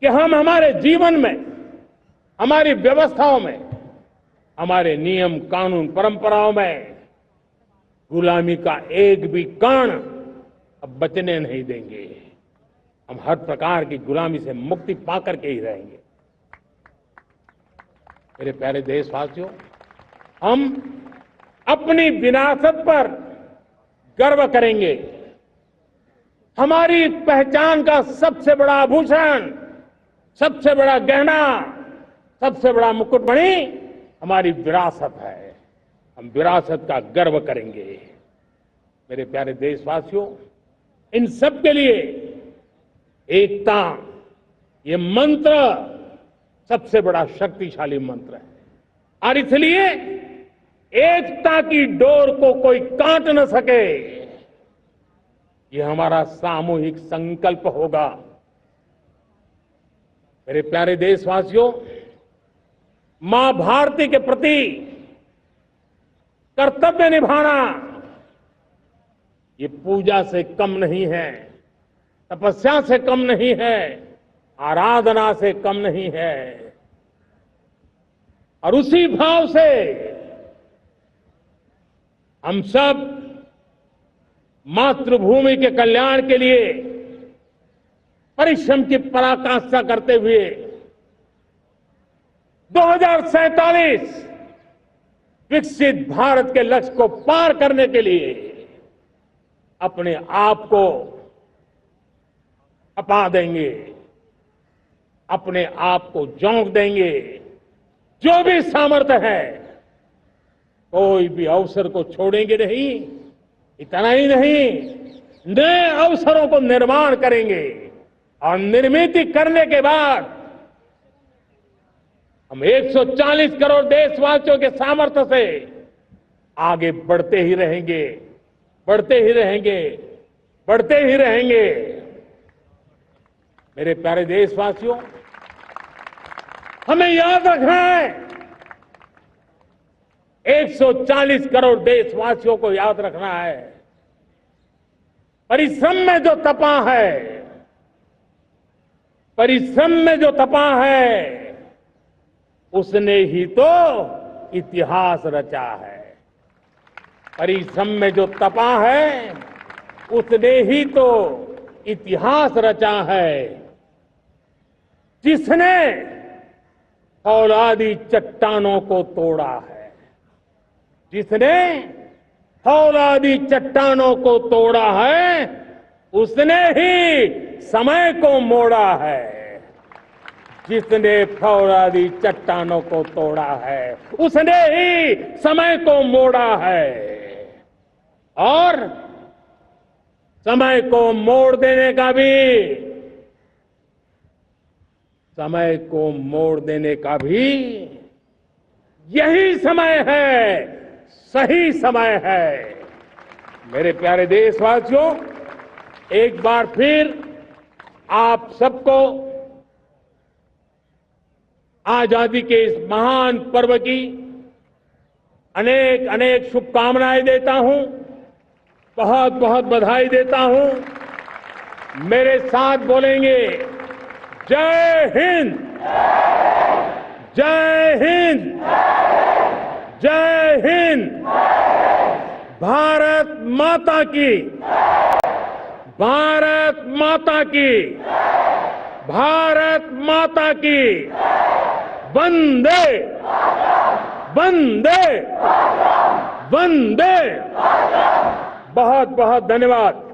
कि हम हमारे जीवन में, हमारी व्यवस्थाओं में, हमारे नियम कानून परंपराओं में गुलामी का एक भी कण अब बचने नहीं देंगे। हम हर प्रकार की गुलामी से मुक्ति पाकर के ही रहेंगे। मेरे प्यारे देशवासियों, हम अपनी विरासत पर गर्व करेंगे। हमारी पहचान का सबसे बड़ा आभूषण, सबसे बड़ा गहना, सबसे बड़ा मुकुटमणि हमारी विरासत है। हम विरासत का गर्व करेंगे। मेरे प्यारे देशवासियों, इन सब के लिए एकता, ये मंत्र सबसे बड़ा शक्तिशाली मंत्र है और इसलिए एकता की डोर को कोई काट न सके, ये हमारा सामूहिक संकल्प होगा। मेरे प्यारे देशवासियों, मां भारती के प्रति कर्तव्य निभाना ये पूजा से कम नहीं है, तपस्या से कम नहीं है, आराधना से कम नहीं है। और उसी भाव से हम सब मातृभूमि के कल्याण के लिए परिश्रम की पराकाष्ठा करते हुए 2047 विकसित भारत के लक्ष्य को पार करने के लिए अपने आप को खपा देंगे, अपने आप को झोंक देंगे। जो भी सामर्थ्य है, कोई भी अवसर को छोड़ेंगे नहीं। इतना ही नहीं, नए अवसरों को निर्माण करेंगे और निर्मित करने के बाद हम 140 करोड़ देशवासियों के सामर्थ्य से आगे बढ़ते ही रहेंगे, बढ़ते ही रहेंगे, बढ़ते ही रहेंगे। मेरे प्यारे देशवासियों, हमें याद रखना है, 140 करोड़ देशवासियों को याद रखना है, परिश्रम में जो तपा है, परिश्रम में जो तपा है, उसने ही तो इतिहास रचा है। परिश्रम में जो तपा है, उसने ही तो इतिहास रचा है। जिसने फौलादी चट्टानों को तोड़ा है, जिसने फौलादी चट्टानों को तोड़ा है, उसने ही समय को मोड़ा है। जिसने फौलादी चट्टानों को तोड़ा है, उसने ही समय को मोड़ा है। और समय को मोड़ देने का भी, समय को मोड़ देने का भी यही समय है, सही समय है। मेरे प्यारे देशवासियों, एक बार फिर आप सबको आजादी के इस महान पर्व की अनेक अनेक शुभकामनाएं देता हूं, बहुत बहुत बधाई देता हूं। मेरे साथ बोलेंगे, जय हिंद, जय हिंद, जय हिंद। भारत माता की, भारत माता की, भारत माता की। वंदे, वंदे, वंदे। बहुत बहुत धन्यवाद।